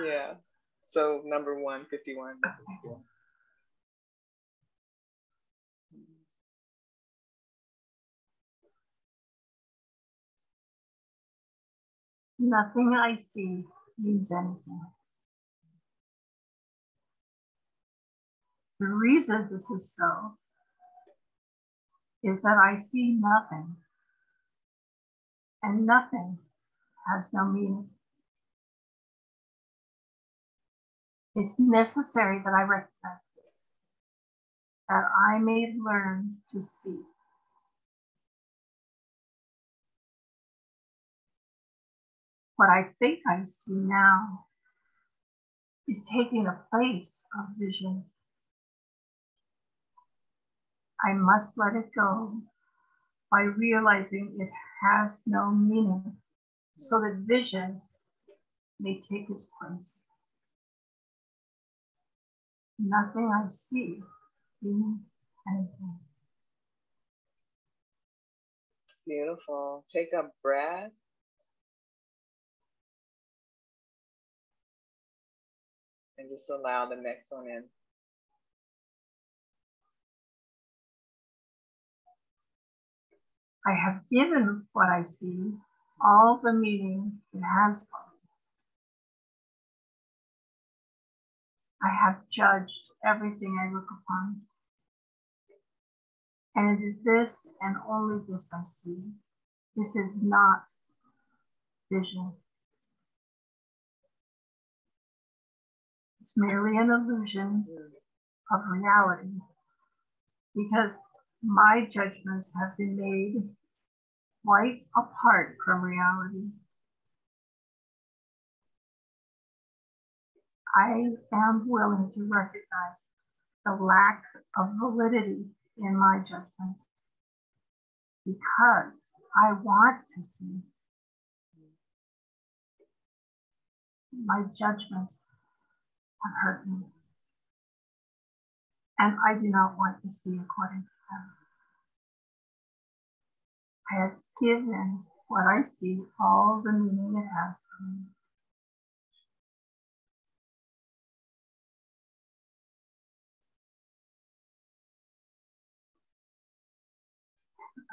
Yeah. So number 151. That's what you want. Nothing I see means anything. The reason this is so is that I see nothing, and nothing has no meaning. It's necessary that I recognize this, that I may learn to see. What I think I see now is taking the place of vision. I must let it go by realizing it has no meaning, so that vision may take its place. Nothing I see means anything. Beautiful. Take a breath. And just allow the next one in. I have given what I see all the meaning it has for me. I have judged everything I look upon. And it is this and only this I see. This is not vision. It's merely an illusion of reality, because my judgments have been made quite apart from reality. I am willing to recognize the lack of validity in my judgments, because I want to see. My judgments have hurt me, and I do not want to see according to them. I have given what I see all the meaning it has for me.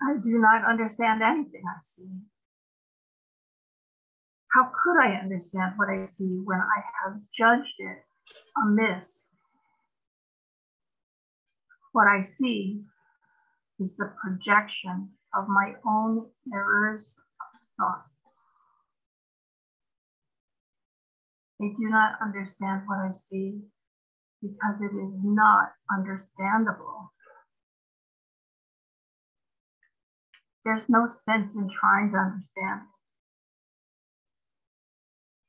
I do not understand anything I see. How could I understand what I see when I have judged it amiss? What I see is the projection of my own errors of thought. I do not understand what I see because it is not understandable. There's no sense in trying to understand it.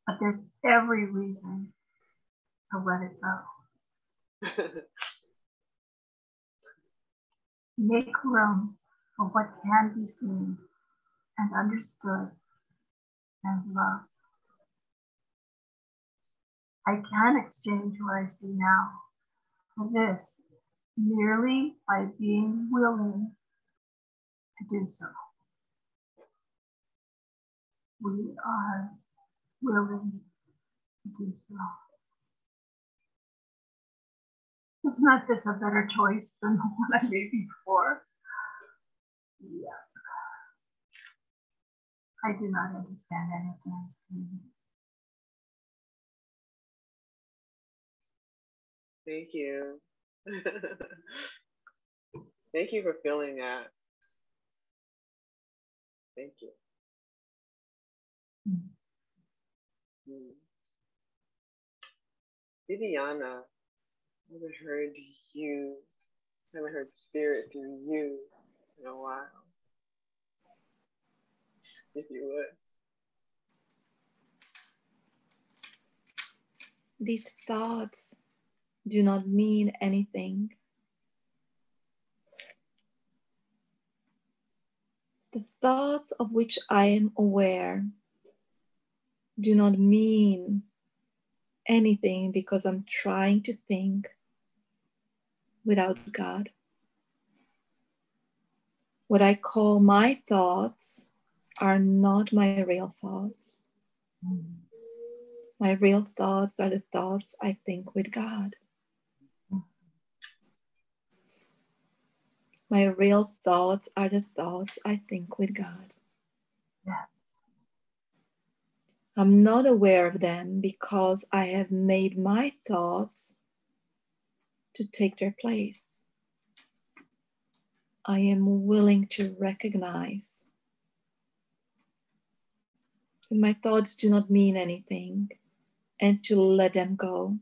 But there's every reason to let it go. Make room for what can be seen and understood and loved. I can exchange what I see now for this merely by being willing to do so. We are willing to do so. Is not this a better choice than the one I made before? Yeah. I do not understand anything I see. Thank you. Thank you for feeling that. Thank you. Viviana, I haven't heard you. I haven't heard spirit through you in a while. If you would. These thoughts do not mean anything. The thoughts of which I am aware do not mean anything because I'm trying to think without God. What I call my thoughts are not my real thoughts. My real thoughts are the thoughts I think with God. My real thoughts are the thoughts I think with God. Yes. I'm not aware of them because I have made my thoughts to take their place. I am willing to recognize that my thoughts do not mean anything and to let them go.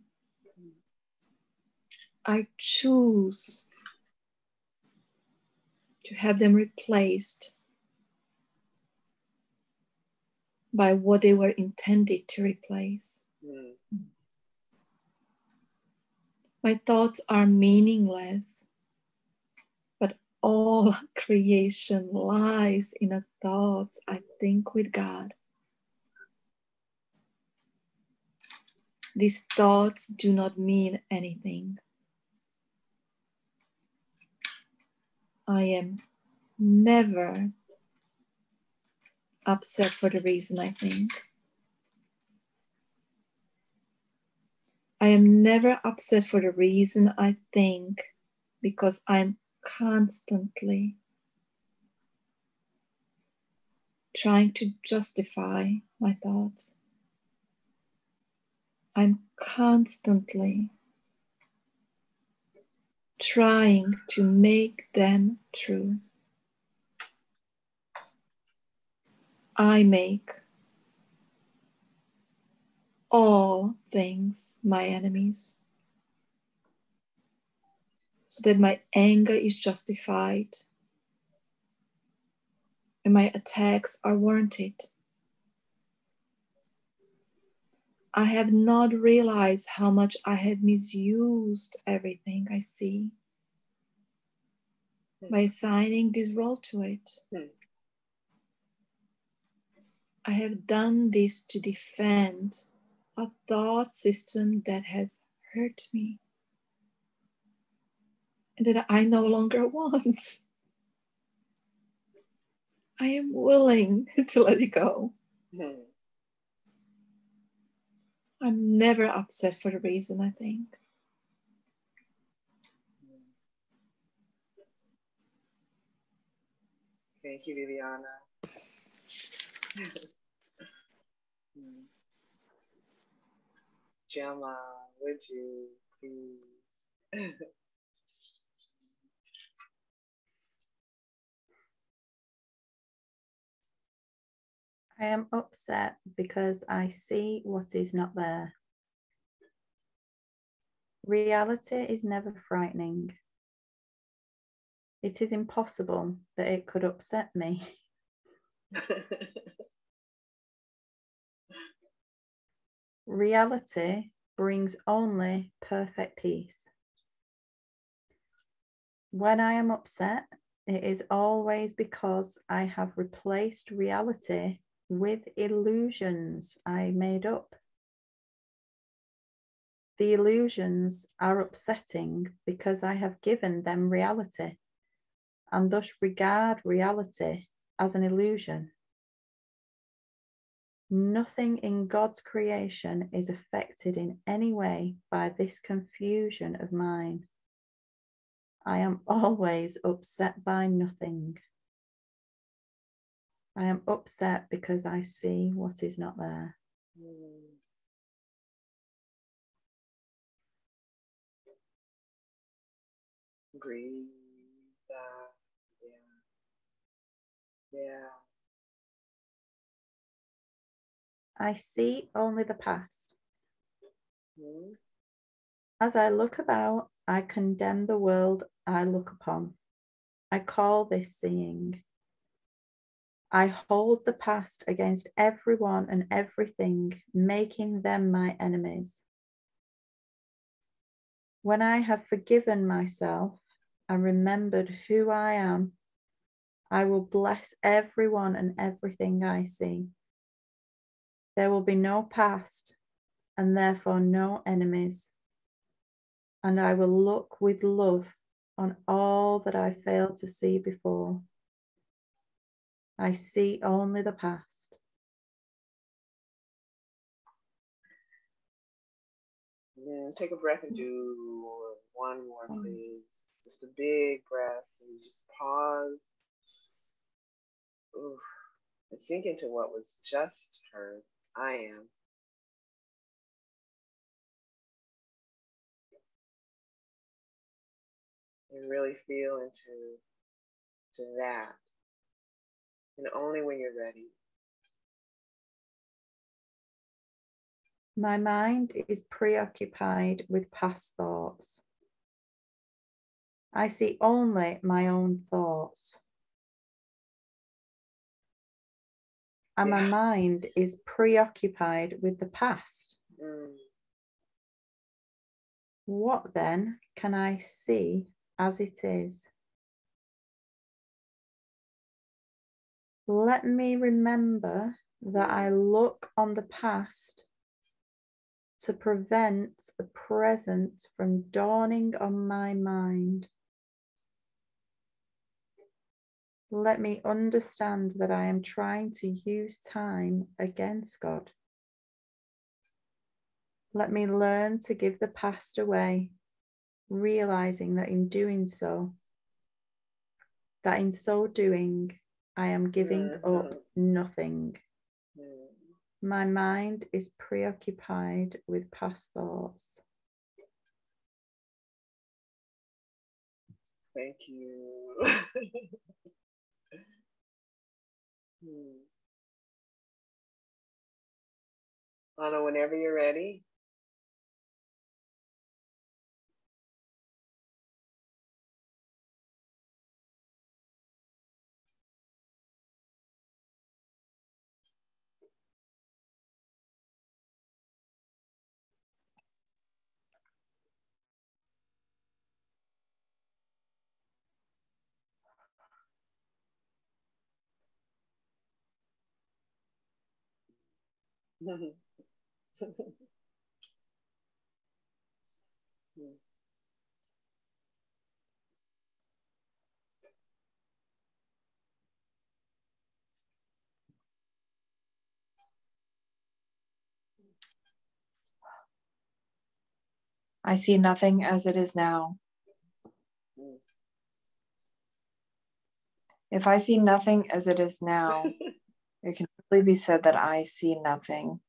I choose to have them replaced by what they were intended to replace. My thoughts are meaningless, but all creation lies in the thoughts I think with God. These thoughts do not mean anything. I am never upset for the reason I think. I am never upset for the reason I think because I'm constantly trying to justify my thoughts. I'm constantly trying to make them true. I make all things my enemies so that my anger is justified and my attacks are warranted. I have not realized how much I have misused everything I see by assigning this role to it. I have done this to defend a thought system that has hurt me and that I no longer want. I am willing to let it go. I'm never upset for the reason I think. Thank you, Viviana. Gemma, would you please? I am upset because I see what is not there. Reality is never frightening. It is impossible that it could upset me. Reality brings only perfect peace. When I am upset, it is always because I have replaced reality with illusions I made up. The illusions are upsetting because I have given them reality and thus regard reality as an illusion. Nothing in God's creation is affected in any way by this confusion of mine. I am always upset by nothing. I am upset because I see what is not there. Breathe that. Yeah. I see only the past. As I look about, I condemn the world I look upon. I call this seeing. I hold the past against everyone and everything, making them my enemies. When I have forgiven myself and remembered who I am, I will bless everyone and everything I see. There will be no past and therefore no enemies. And I will look with love on all that I failed to see before. I see only the past. And then take a breath and do one more, please. Just a big breath. And just pause. Ooh. And sink into what was just heard. I am. And really feel into that. And only when you're ready. My mind is preoccupied with past thoughts. I see only my own thoughts. And my mind is preoccupied with the past. What then can I see as it is? Let me remember that I look on the past to prevent the present from dawning on my mind. Let me understand that I am trying to use time against God. Let me learn to give the past away, realizing that in so doing, I am giving up nothing. My mind is preoccupied with past thoughts. Thank you. Anna, whenever you're ready. I see nothing as it is now. If I see nothing as it is now, it can really be said that I see nothing.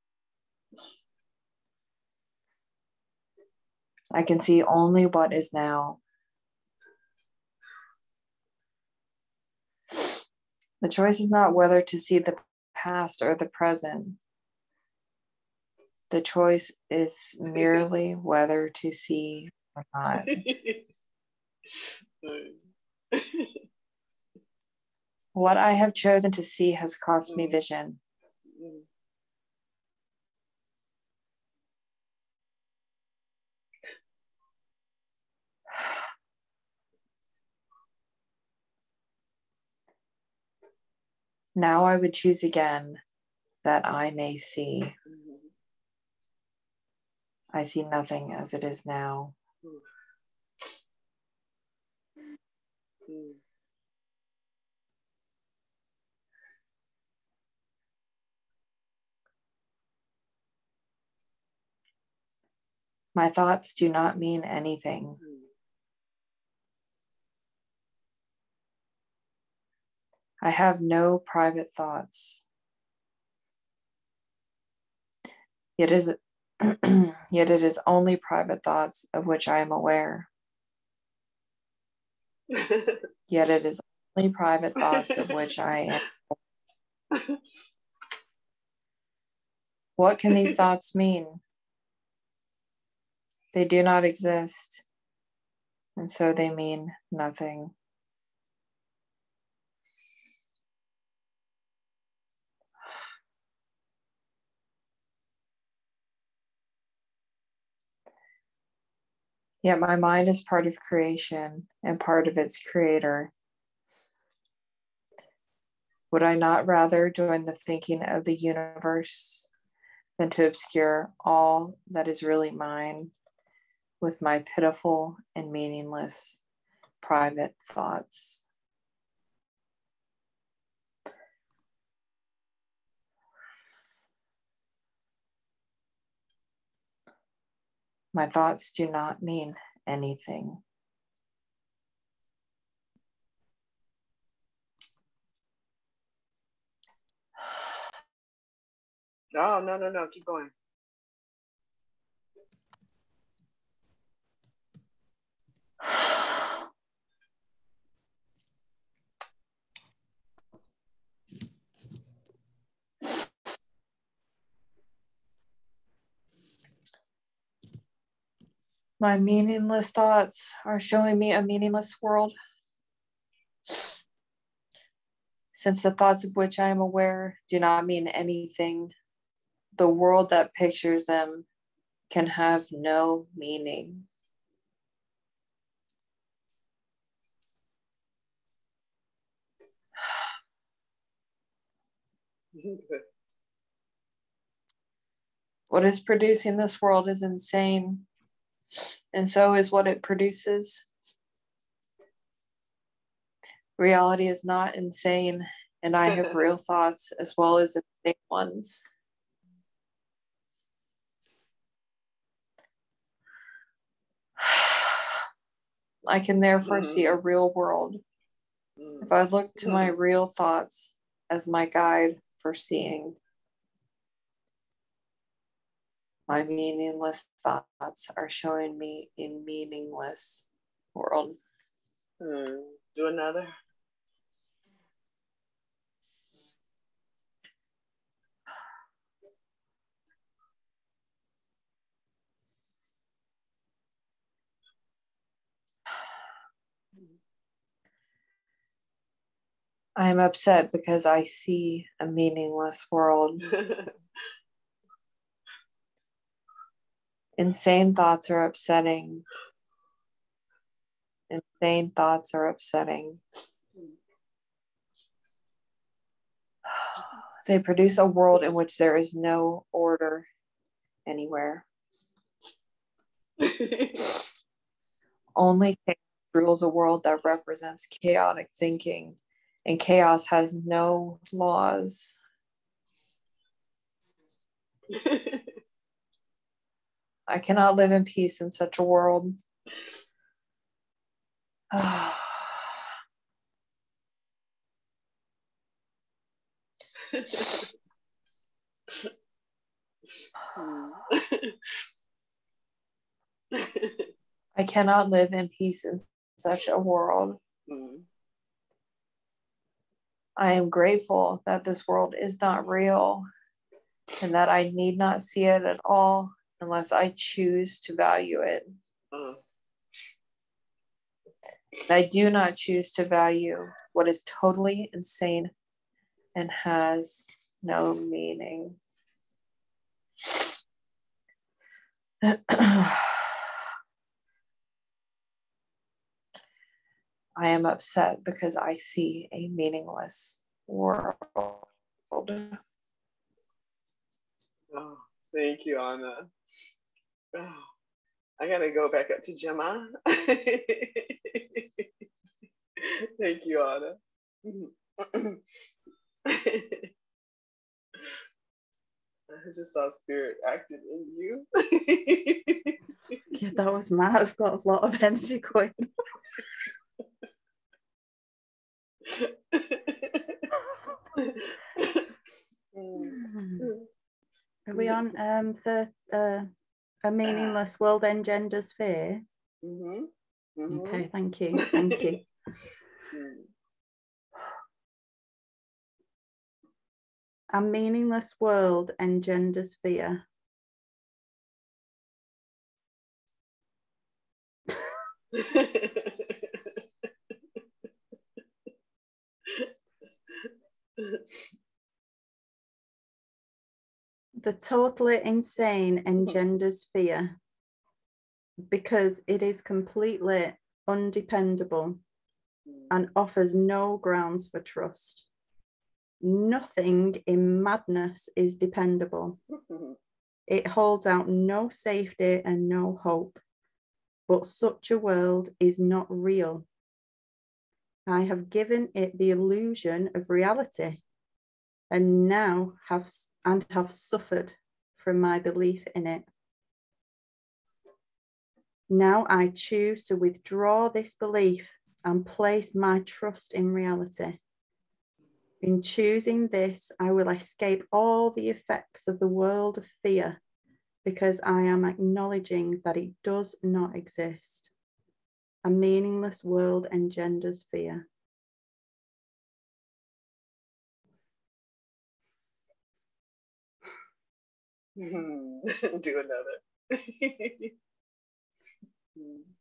I can see only what is now. The choice is not whether to see the past or the present. The choice is merely whether to see or not. What I have chosen to see has cost me vision. Now I would choose again that I may see. I see nothing as it is now. My thoughts do not mean anything. I have no private thoughts. Yet it is only private thoughts of which I am aware. Yet it is only private thoughts of which I am. What can these thoughts mean? They do not exist, and so they mean nothing. Yet my mind is part of creation and part of its creator. Would I not rather join the thinking of the universe than to obscure all that is really mine with my pitiful and meaningless private thoughts? My thoughts do not mean anything. No. Keep going. My meaningless thoughts are showing me a meaningless world. Since the thoughts of which I am aware do not mean anything, the world that pictures them can have no meaning. What is producing this world is insane, and so is what it produces. Reality is not insane, and I have real thoughts as well as insane ones. I can therefore see a real world if I look to my real thoughts as my guide for seeing. My meaningless thoughts are showing me a meaningless world. Do another. I am upset because I see a meaningless world. Insane thoughts are upsetting. Insane thoughts are upsetting. They produce a world in which there is no order anywhere. Only chaos rules a world that represents chaotic thinking, and chaos has no laws. I cannot live in peace in such a world. I cannot live in peace in such a world. I am grateful that this world is not real and that I need not see it at all unless I choose to value it. I do not choose to value what is totally insane and has no meaning. I am upset because I see a meaningless world. Oh, thank you, Anna. Oh, I gotta go back up to Gemma. Thank you, Anna. I just saw spirit active in you. Yeah, that was mad. I've got a lot of energy going. Are we on a meaningless world engenders fear? Okay, thank you. Thank you. A meaningless world engenders fear. The totally insane engenders fear because it is completely undependable and offers no grounds for trust. Nothing in madness is dependable. It holds out no safety and no hope, but such a world is not real. I have given it the illusion of reality and now have suffered from my belief in it. Now I choose to withdraw this belief and place my trust in reality. In choosing this, I will escape all the effects of the world of fear because I am acknowledging that it does not exist. A meaningless world engenders fear. Do another.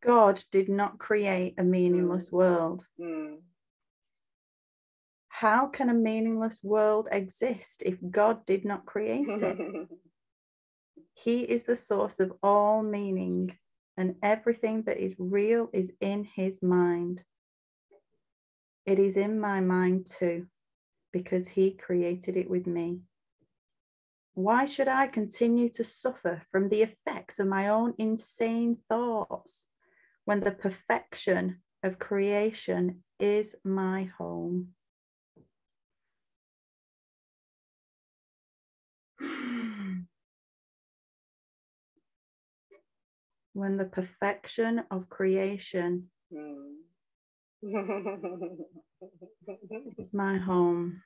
God did not create a meaningless world. How can a meaningless world exist if God did not create it? He is the source of all meaning, and everything that is real is in his mind. It is in my mind too, because he created it with me. Why should I continue to suffer from the effects of my own insane thoughts when the perfection of creation is my home? When the perfection of creation is my home.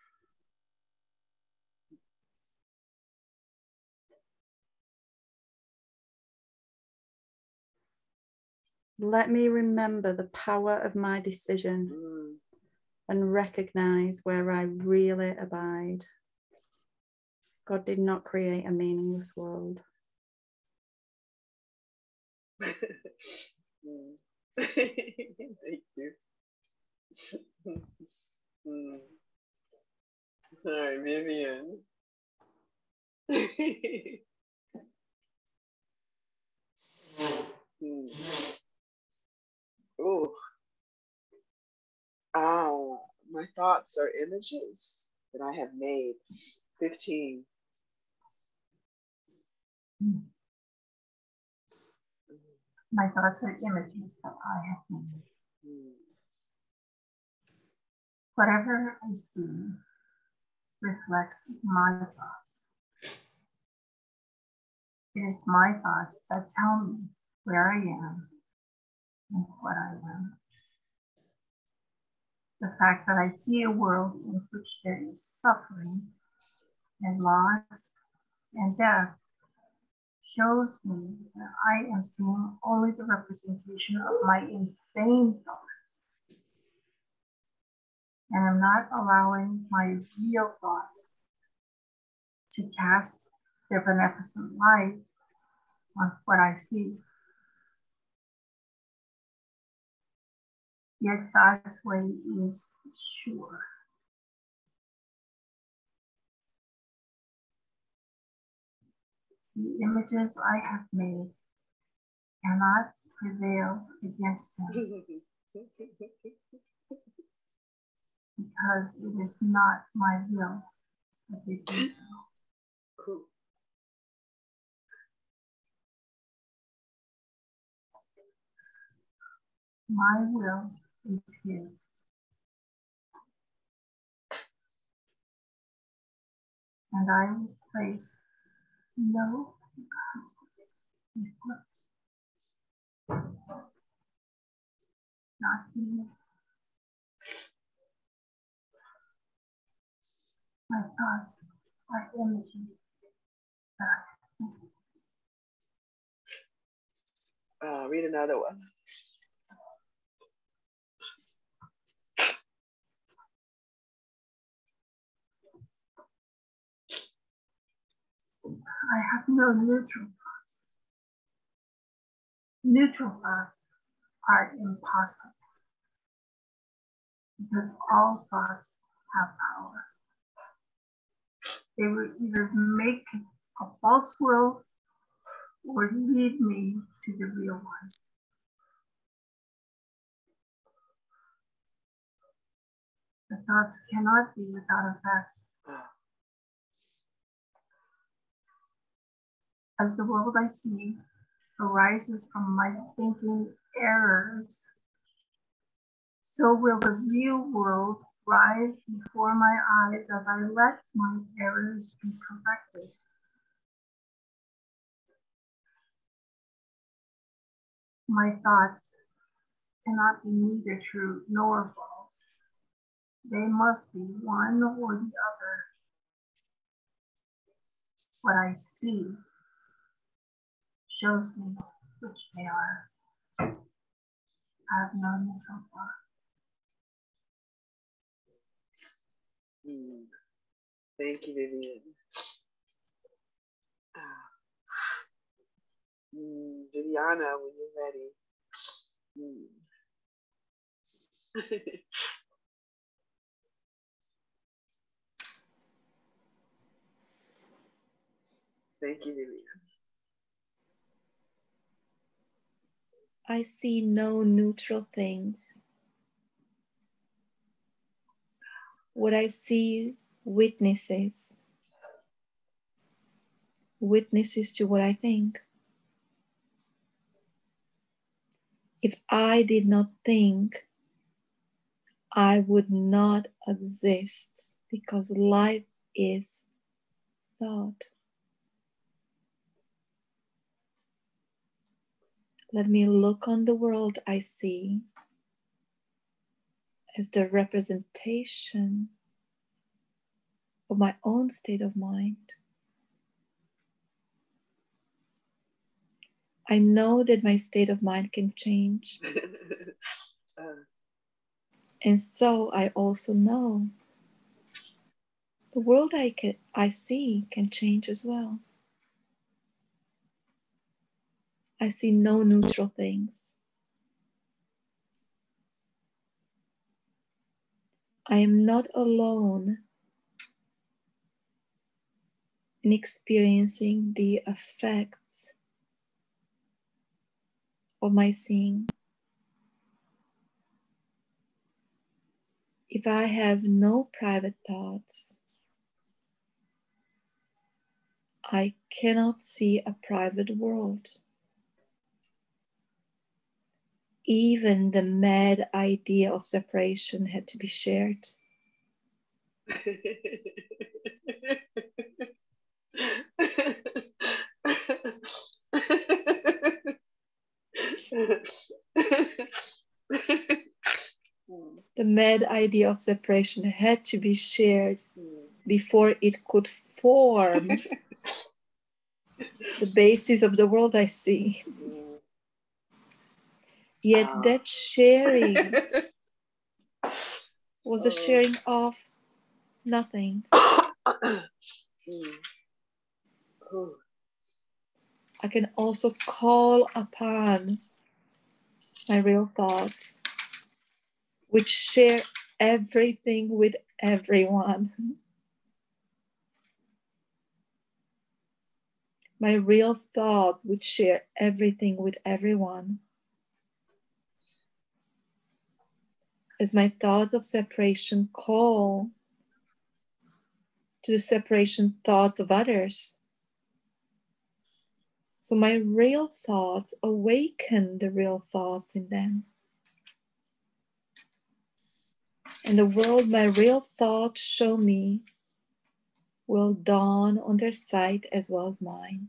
Let me remember the power of my decision and recognize where I really abide. God did not create a meaningless world. Thank you. Sorry, Vivian. Oh, my thoughts are images that I have made. 15. My thoughts are images that I have made. Whatever I see reflects my thoughts. It is my thoughts that tell me where I am and what I am. The fact that I see a world in which there is suffering and loss and death shows me that I am seeing only the representation of my insane thoughts. And I'm not allowing my real thoughts to cast their beneficent light on what I see. Yet God's way is sure. The images I have made cannot prevail against him because it is not my will that they do so. Cool. My will is his. And I will place no conflict. Not me. My thoughts are images that Read another one. I have no neutral thoughts. Neutral thoughts are impossible because all thoughts have power. They will either make a false world or lead me to the real one. The thoughts cannot be without effects. As the world I see arises from my thinking errors, so will the real world rise before my eyes as I let my errors be corrected. My thoughts cannot be neither true nor false. They must be one or the other. What I see shows me which they are. I have known them from far. Thank you, Vivian. Viviana, when you're ready. Thank you, Vivian. I see no neutral things. What I see witnesses to what I think. If I did not think, I would not exist, because life is thought. Let me look on the world I see as the representation of my own state of mind. I know that my state of mind can change. And so I also know the world I see can change as well. I see no neutral things. I am not alone in experiencing the effects of my seeing. If I have no private thoughts, I cannot see a private world. Even the mad idea of separation had to be shared. The mad idea of separation had to be shared before it could form the basis of the world I see. Yet that sharing was a sharing of nothing. I can also call upon my real thoughts, which share everything with everyone. My real thoughts which share everything with everyone. As my thoughts of separation call to the separation thoughts of others. So my real thoughts awaken the real thoughts in them. And the world my real thoughts show me will dawn on their sight as well as mine.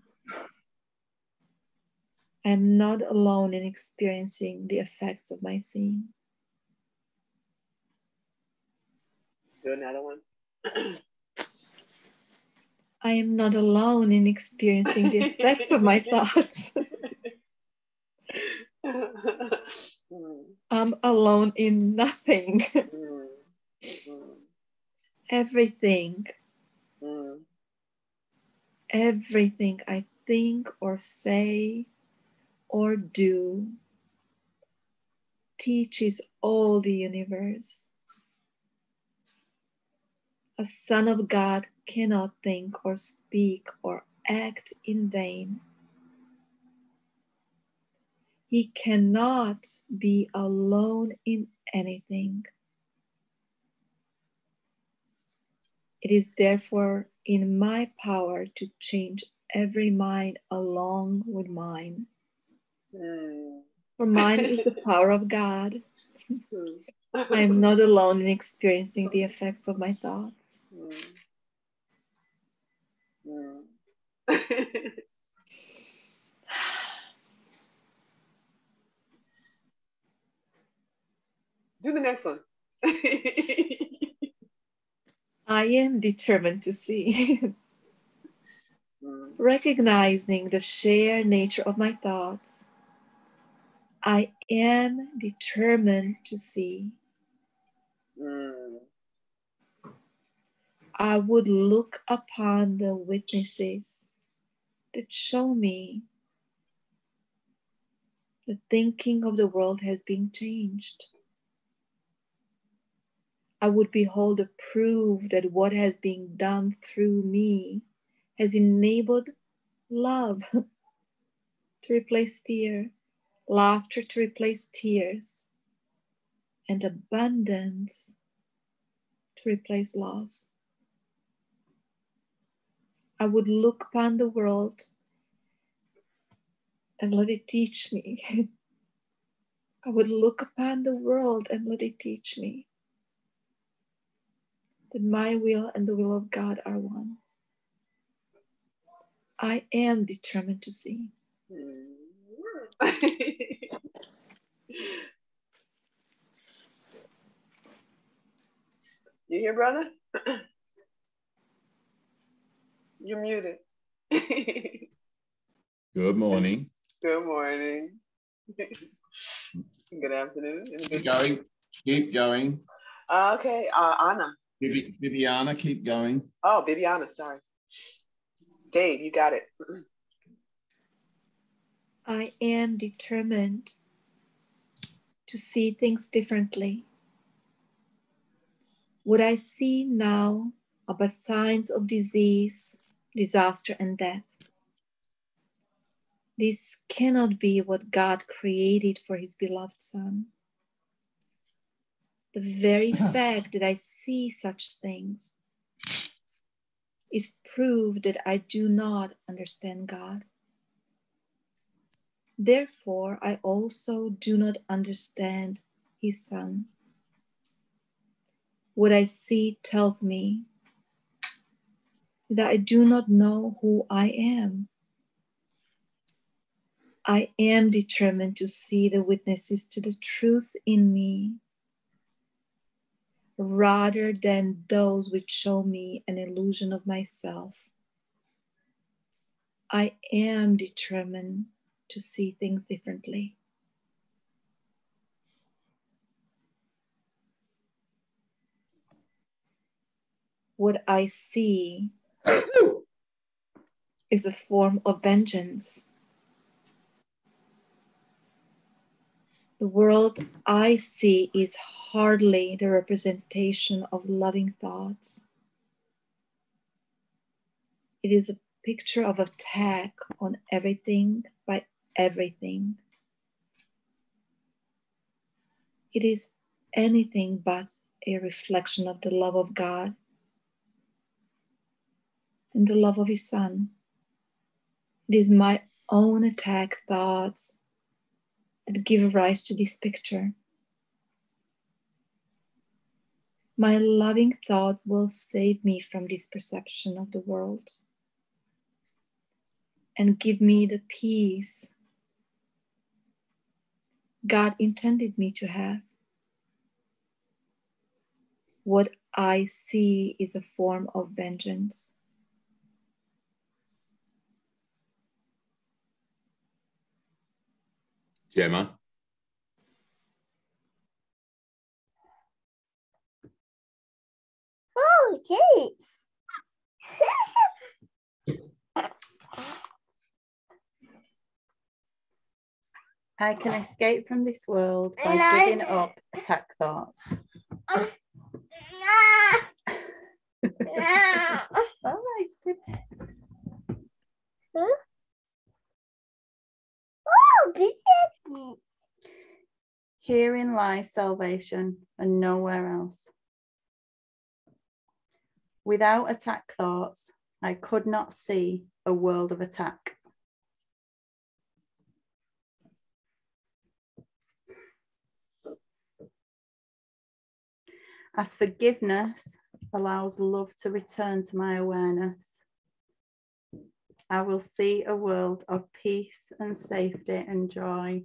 I am not alone in experiencing the effects of my seeing. Do another one. I am not alone in experiencing the effects of my thoughts. I'm alone in nothing. Everything I think or say or do teaches all the universe. A son of God cannot think or speak or act in vain. He cannot be alone in anything. It is therefore in my power to change every mind along with mine. For mine is the power of God. I am not alone in experiencing the effects of my thoughts. Do the next one. I am determined to see. Recognizing the shared nature of my thoughts, I am determined to see. I would look upon the witnesses that show me the thinking of the world has been changed. I would behold the proof that what has been done through me has enabled love to replace fear, laughter to replace tears, and abundance to replace loss. I would look upon the world and let it teach me. I would look upon the world and let it teach me that my will and the will of God are one. I am determined to see. You hear, brother? You're muted. Good morning. Good morning. Good afternoon. Keep going. Okay, Anna. Bibiana, keep going. Oh, Bibiana, sorry. Dave, you got it. I am determined to see things differently. What I see now are but signs of disease, disaster, and death. This cannot be what God created for his beloved Son. The very fact that I see such things is proof that I do not understand God. Therefore, I also do not understand his Son. What I see tells me that I do not know who I am. I am determined to see the witnesses to the truth in me, rather than those which show me an illusion of myself. I am determined to see things differently. What I see is a form of vengeance. The world I see is hardly the representation of loving thoughts. It is a picture of attack on everything by everything. It is anything but a reflection of the love of God and the love of his Son. It is my own attack thoughts that give rise to this picture. My loving thoughts will save me from this perception of the world and give me the peace God intended me to have. What I see is a form of vengeance. Gemma. Oh, jeez. I can escape from this world by giving up attack thoughts. Oh my goodness. Huh? Oh, business. Herein lies salvation and nowhere else. Without attack thoughts, I could not see a world of attack. As forgiveness allows love to return to my awareness, I will see a world of peace and safety and joy.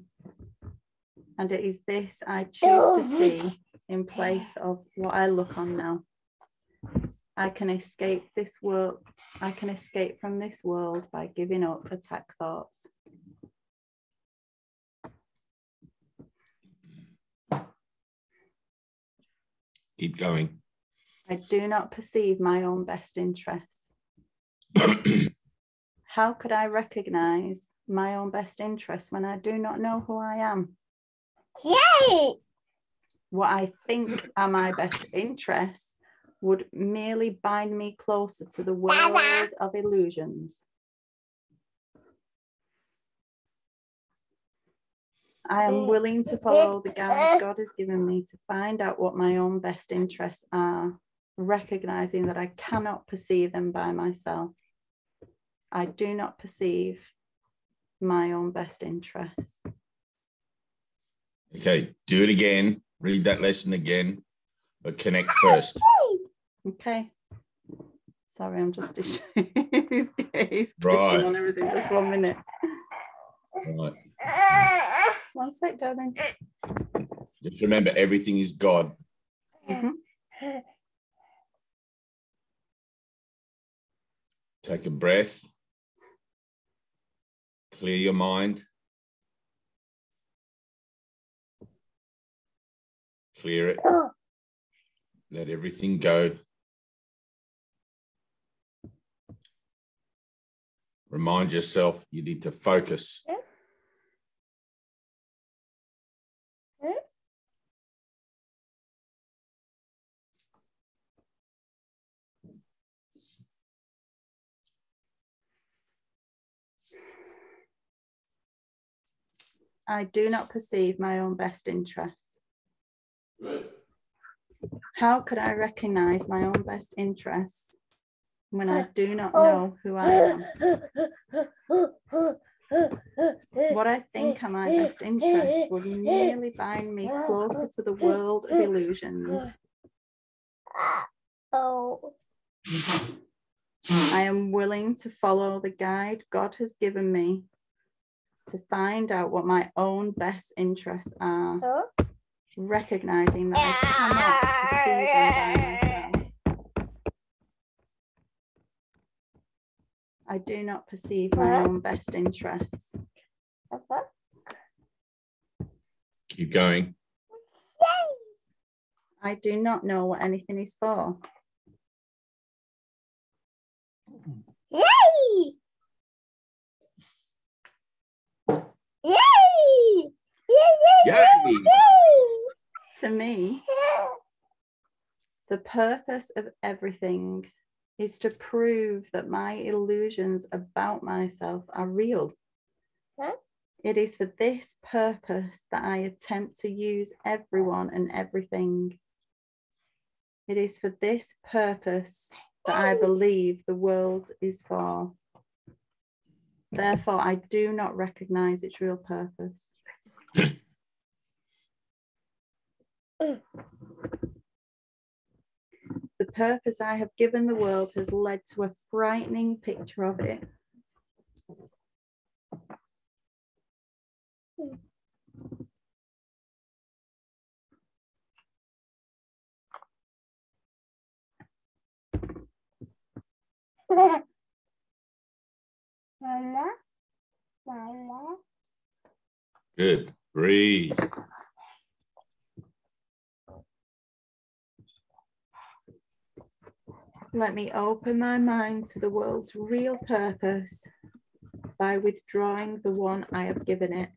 And it is this I choose to see in place of what I look on now. I can escape this world. I can escape from this world by giving up attack thoughts. Keep going. I do not perceive my own best interests. How could I recognize my own best interests when I do not know who I am? Yay! What I think are my best interests would merely bind me closer to the world of illusions. I am willing to follow the guide God has given me to find out what my own best interests are, recognizing that I cannot perceive them by myself. I do not perceive my own best interests. Okay, do it again. Read that lesson again, but connect first. Okay. Sorry, I'm just he's Right. on everything. Just 1 minute. Right. 1 sec, darling. Just remember, everything is God. Take a breath. Clear your mind. Clear it. Let everything go. Remind yourself you need to focus. I do not perceive my own best interests. How could I recognize my own best interests when I do not know who I am? What I think are my best interests would merely bind me closer to the world of illusions. Oh. I am willing to follow the guide God has given me to find out what my own best interests are, recognizing that I cannot perceive them by myself. I do not perceive my own best interests. Keep going. I do not know what anything is for. Yay! Yay! Yay! To me, the purpose of everything is to prove that my illusions about myself are real. It is for this purpose that I attempt to use everyone and everything. It is for this purpose that I believe the world is for. Therefore, I do not recognize its real purpose. The purpose I have given the world has led to a frightening picture of it. Mama, Mama. Good. Breathe. Let me open my mind to the world's real purpose by withdrawing the one I have given it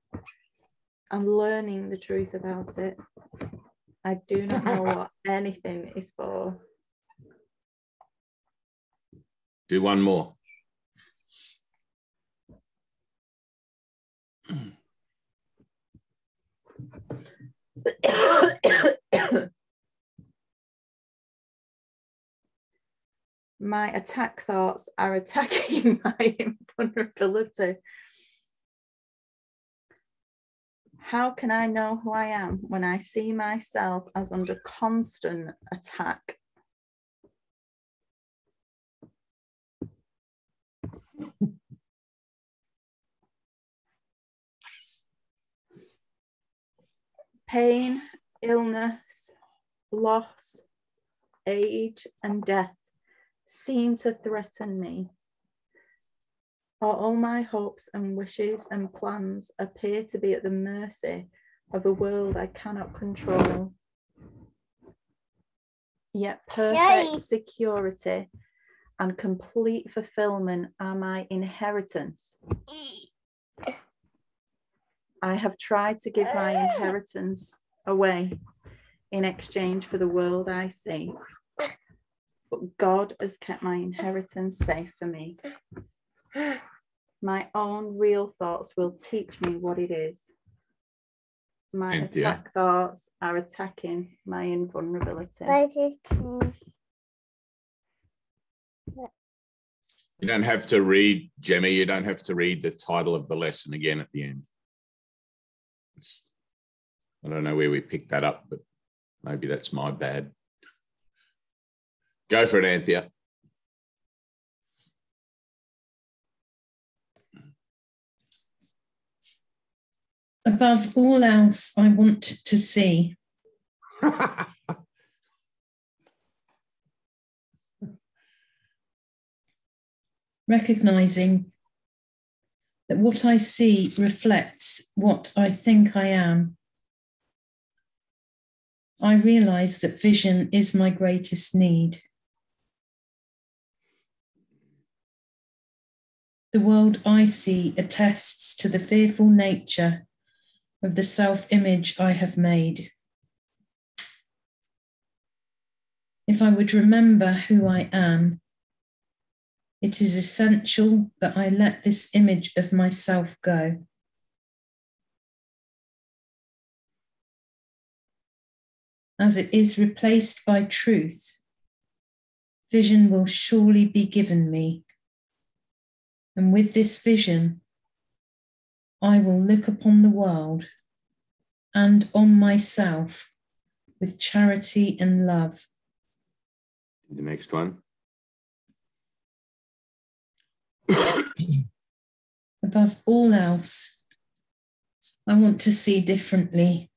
and learning the truth about it. I do not know what anything is for. Do one more. My attack thoughts are attacking my invulnerability. How can I know who I am when I see myself as under constant attack? Pain, illness, loss, age, and death seem to threaten me. All my hopes and wishes and plans appear to be at the mercy of a world I cannot control. Yet perfect security and complete fulfillment are my inheritance. I have tried to give my inheritance away in exchange for the world I see, but God has kept my inheritance safe for me. My own real thoughts will teach me what it is. My attack thoughts are attacking my invulnerability. You don't have to read, Gemma, you don't have to read the title of the lesson again at the end. I don't know where we picked that up, but maybe that's my bad. Go for it, Anthea. Above all else, I want to see. Recognizing that what I see reflects what I think I am. I realize that vision is my greatest need. The world I see attests to the fearful nature of the self-image I have made. If I would remember who I am, it is essential that I let this image of myself go. As it is replaced by truth, vision will surely be given me. And with this vision, I will look upon the world and on myself with charity and love. The next one. Above all else, I want to see differently.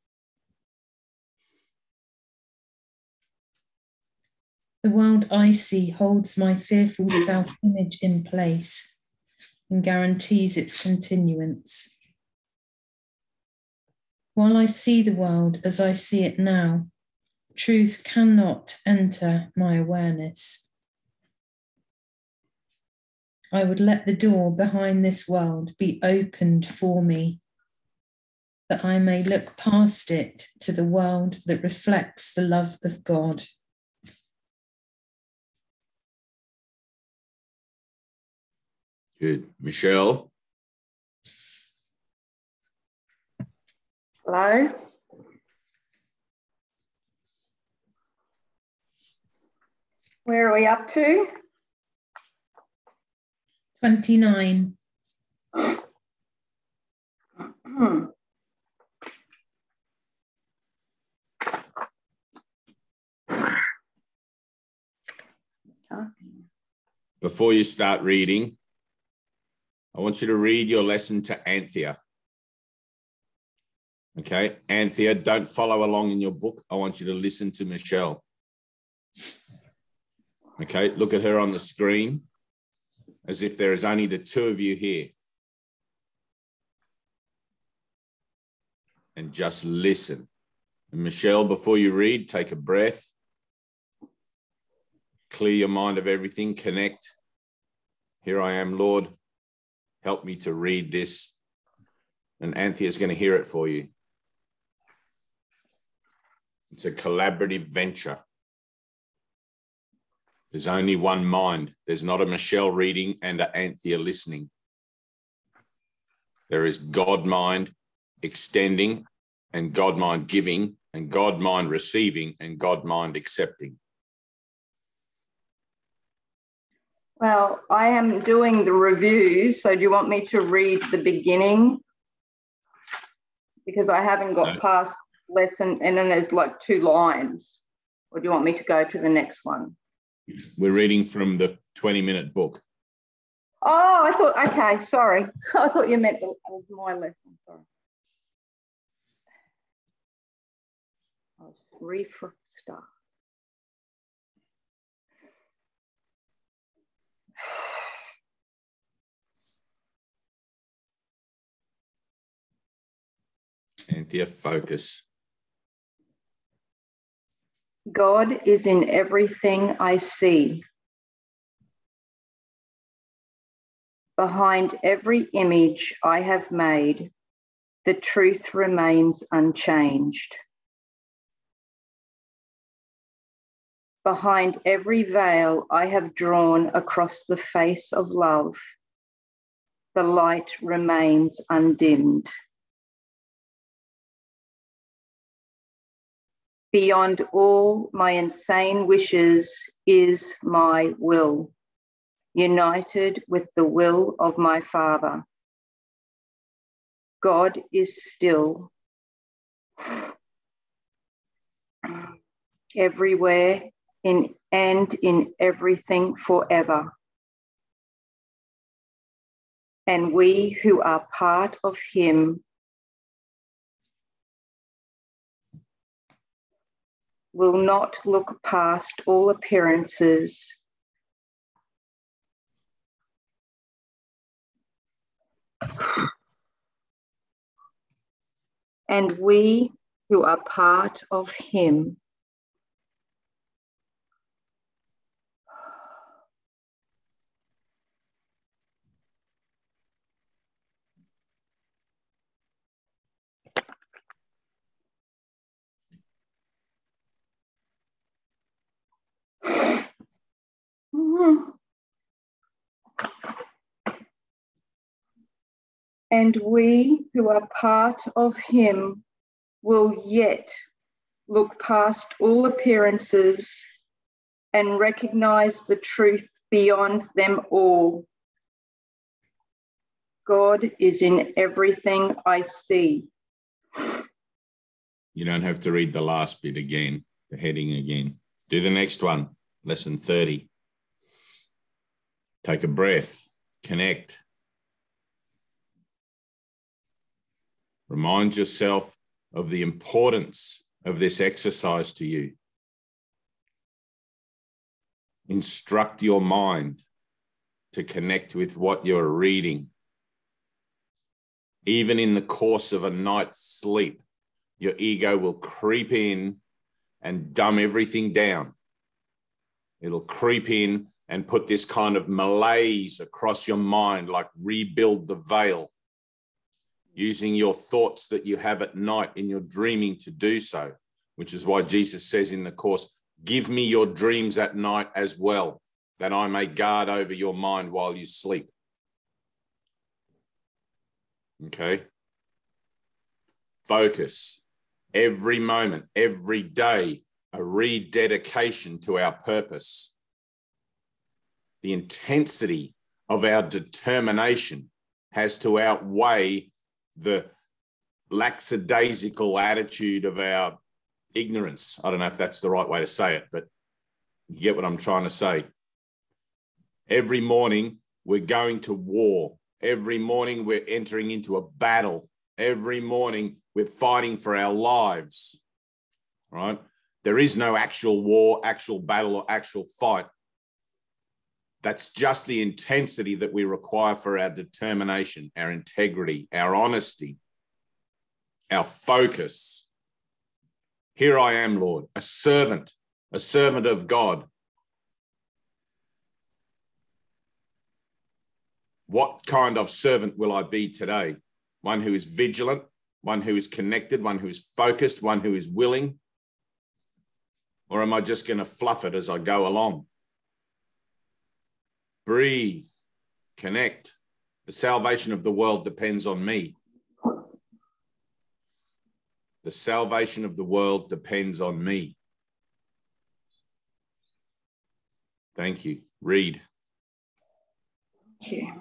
The world I see holds my fearful self-image in place and guarantees its continuance. While I see the world as I see it now, truth cannot enter my awareness. I would let the door behind this world be opened for me, that I may look past it to the world that reflects the love of God. Good. Michelle? Hello? Where are we up to? 29. Before you start reading, I want you to read your lesson to Anthea. Okay, Anthea, don't follow along in your book. I want you to listen to Michelle. Okay, look at her on the screen as if there is only the two of you here. And just listen. And Michelle, before you read, take a breath. Clear your mind of everything, connect. Here I am, Lord. Help me to read this. And Anthea's going to hear it for you. It's a collaborative venture. There's only one mind. There's not a Michelle reading and an Anthea listening. There is God mind extending and God mind giving and God mind receiving and God mind accepting. Well, I am doing the reviews, so do you want me to read the beginning? Because I haven't got past lesson, and then there's like 2 lines. Or do you want me to go to the next one? We're reading from the 20-minute book. Oh, I thought, okay, sorry. I thought you meant my lesson, sorry. I'll restart. Anthea, focus. God is in everything I see. Behind every image I have made, the truth remains unchanged. Behind every veil I have drawn across the face of love, the light remains undimmed. Beyond all my insane wishes is my will, united with the will of my Father. God is still, everywhere, in everything forever. And we who are part of him will not look past all appearances and we who are part of him and we who are part of him will yet look past all appearances and recognize the truth beyond them all. God is in everything I see. You don't have to read the last bit again, the heading again. Do the next one, lesson 30. Take a breath, connect. Remind yourself of the importance of this exercise to you. Instruct your mind to connect with what you're reading. Even in the course of a night's sleep, your ego will creep in and dumb everything down. It'll creep in and put this kind of malaise across your mind, like rebuild the veil, using your thoughts that you have at night in your dreaming to do so, which is why Jesus says in the Course, give me your dreams at night as well, that I may guard over your mind while you sleep. Okay? Focus. Every moment, every day, a rededication to our purpose. The intensity of our determination has to outweigh the lackadaisical attitude of our ignorance. I don't know if that's the right way to say it, but you get what I'm trying to say. Every morning, we're going to war. Every morning, we're entering into a battle. Every morning, we're fighting for our lives, right? There is no actual war, actual battle, or actual fight. That's just the intensity that we require for our determination, our integrity, our honesty, our focus. Here I am, Lord, a servant of God. What kind of servant will I be today? One who is vigilant, one who is connected, one who is focused, one who is willing? Or am I just going to fluff it as I go along? Breathe, connect. The salvation of the world depends on me. The salvation of the world depends on me. Thank you. Read. Thank you.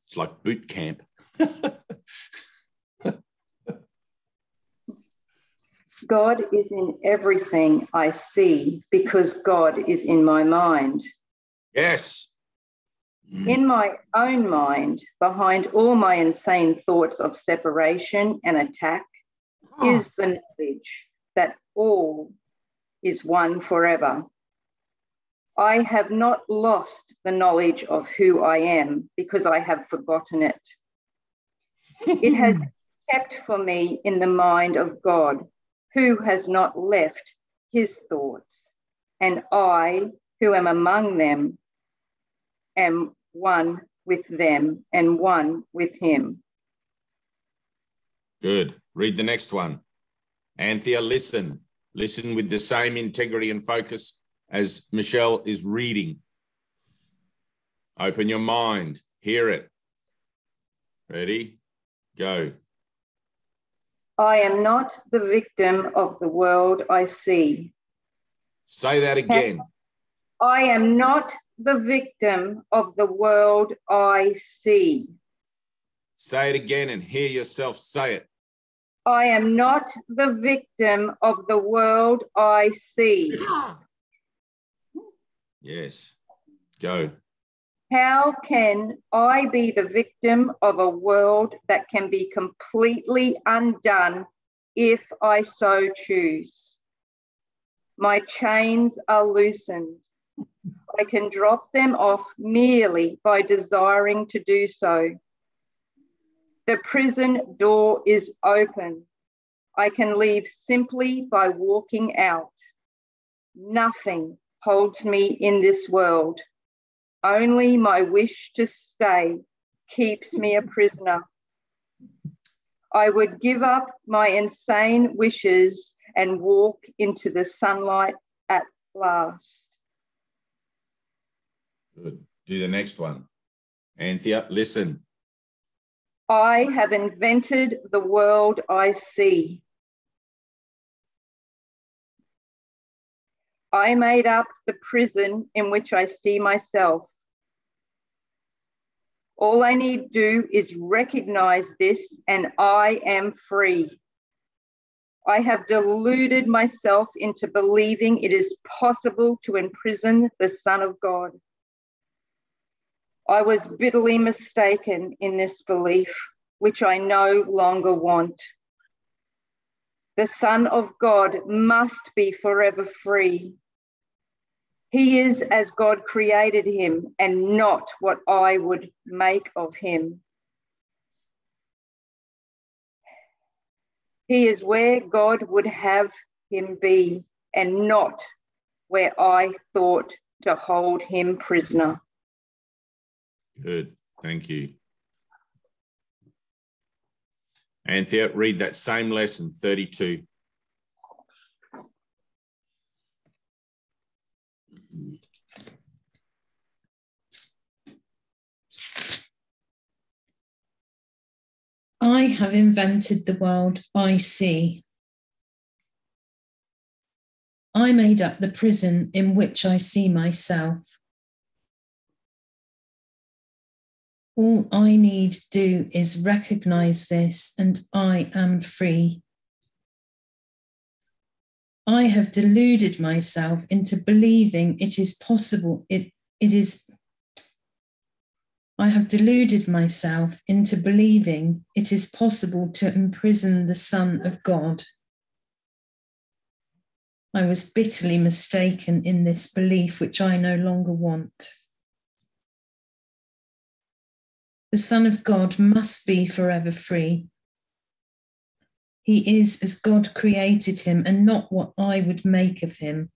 It's like boot camp. God is in everything I see because God is in my mind. Yes. In my own mind, behind all my insane thoughts of separation and attack, is the knowledge that all is one forever. I have not lost the knowledge of who I am because I have forgotten it. It has been kept for me in the mind of God, who has not left his thoughts, and I, who am among them, am one with them and one with him. Good. Read the next one. Anthea, listen. Listen with the same integrity and focus as Michelle is reading. Open your mind. Hear it. Ready? Go. I am not the victim of the world I see. Say that again. I am not the victim of the world I see. Say it again and hear yourself say it. I am not the victim of the world I see. Yes. Go. How can I be the victim of a world that can be completely undone if I so choose? My chains are loosened. I can drop them off merely by desiring to do so. The prison door is open. I can leave simply by walking out. Nothing holds me in this world. Only my wish to stay keeps me a prisoner. I would give up my insane wishes and walk into the sunlight at last. Good. Do the next one. Anthea, listen. I have invented the world I see. I made up the prison in which I see myself. All I need to do is recognize this and I am free. I have deluded myself into believing it is possible to imprison the Son of God. I was bitterly mistaken in this belief, which I no longer want. The Son of God must be forever free. He is as God created him and not what I would make of him. He is where God would have him be and not where I thought to hold him prisoner. Good. Thank you. Anthea, read that same lesson, 32. I have invented the world I see. I made up the prison in which I see myself. All I need to do is recognize this and I am free. I have deluded myself into believing it is possible. I have deluded myself into believing it is possible to imprison the Son of God. I was bitterly mistaken in this belief, which I no longer want. The Son of God must be forever free. He is as God created him and not what I would make of him.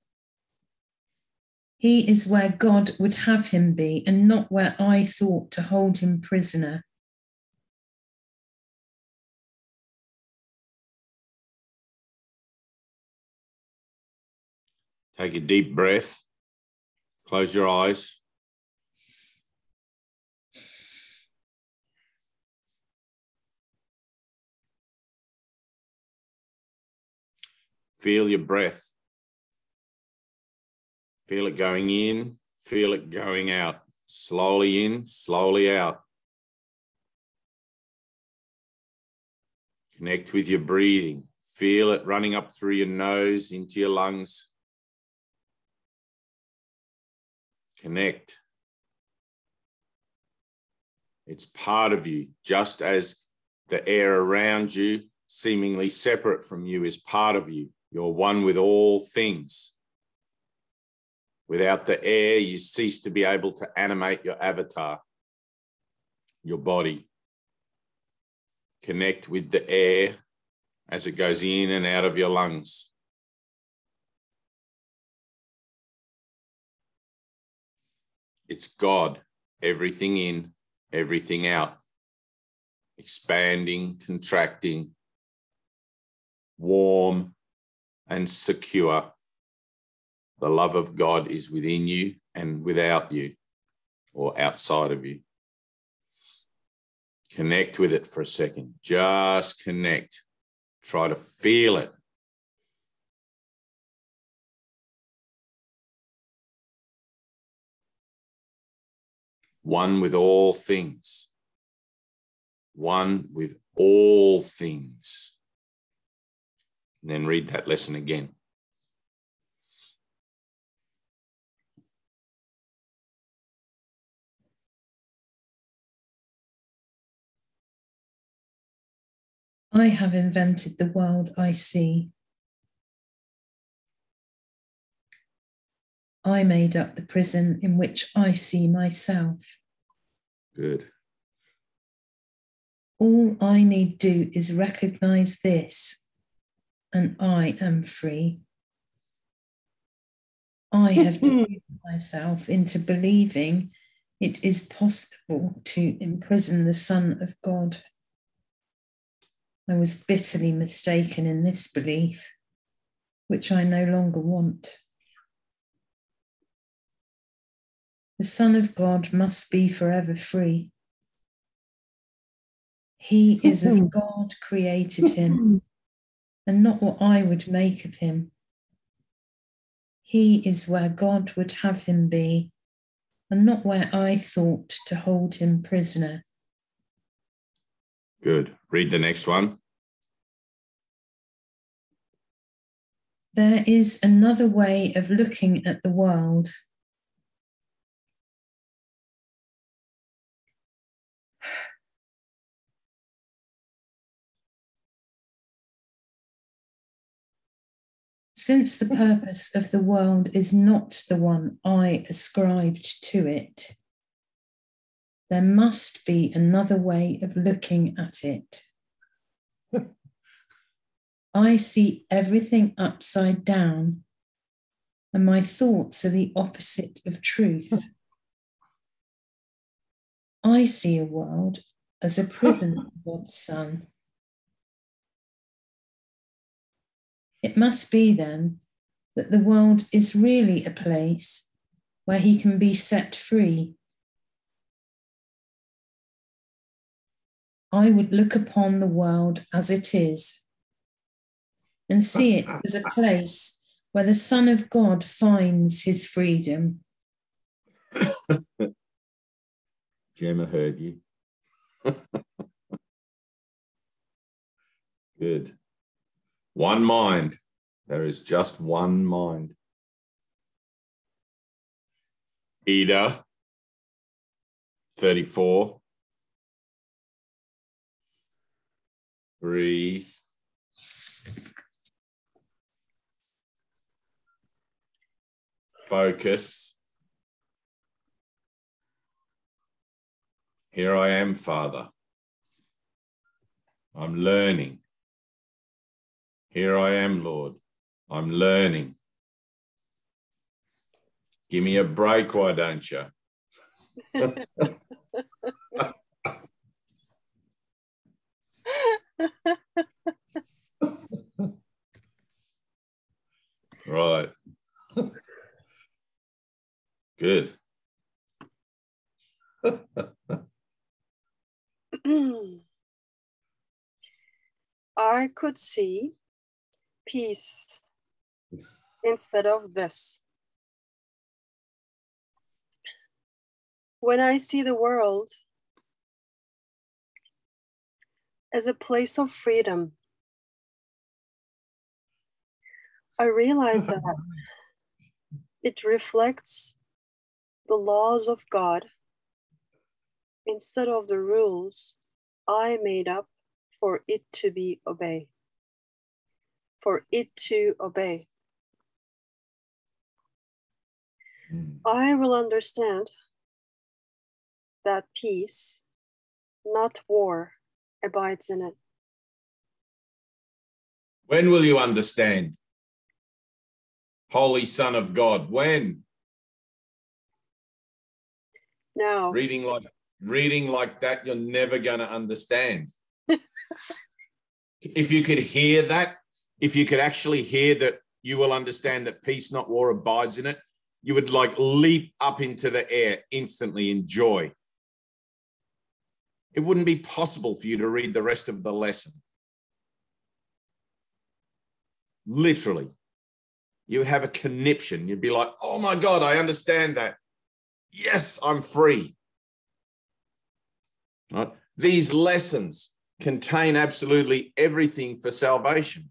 He is where God would have him be and not where I thought to hold him prisoner. Take a deep breath. Close your eyes. Feel your breath. Feel it going in, feel it going out. Slowly in, slowly out. Connect with your breathing. Feel it running up through your nose into your lungs. Connect. It's part of you, just as the air around you, seemingly separate from you, is part of you. You're one with all things. Without the air, you cease to be able to animate your avatar, your body. Connect with the air as it goes in and out of your lungs. It's God, everything in, everything out, expanding, contracting, warm and secure. The love of God is within you and without you, or outside of you. Connect with it for a second. Just connect. Try to feel it. One with all things. One with all things. And then read that lesson again. I have invented the world I see. I made up the prison in which I see myself. Good. All I need do is recognize this, and I am free. I have deluded myself into believing it is possible to imprison the Son of God. I was bitterly mistaken in this belief, which I no longer want. The Son of God must be forever free. He is as God created him, and not what I would make of him. He is where God would have him be, and not where I thought to hold him prisoner. Good. Read the next one. There is another way of looking at the world. Since the purpose of the world is not the one I ascribed to it, there must be another way of looking at it. I see everything upside down, and my thoughts are the opposite of truth. I see a world as a prison of God's Son. It must be then that the world is really a place where he can be set free. I would look upon the world as it is and see it as a place where the Son of God finds his freedom. Gemma heard you. Good. One mind. There is just one mind. Ida, 34. Breathe. Focus. Here I am, Father. I'm learning. Here I am, Lord. I'm learning. Give me a break, why don't you? Right. Good. I could see peace instead of this. When I see the world as a place of freedom, I realize that it reflects the laws of God instead of the rules I made up for it to be obeyed. for it to obey. I will understand that peace, not war, abides in it. When will you understand? Holy Son of God, when? Now. Reading like that, you're never going to understand. If you could hear that, if you could actually hear that you will understand that peace, not war, abides in it, you would like leap up into the air instantly in joy. It wouldn't be possible for you to read the rest of the lesson. Literally, you would have a conniption. You'd be like, oh my God, I understand that. Yes, I'm free. Right? These lessons contain absolutely everything for salvation.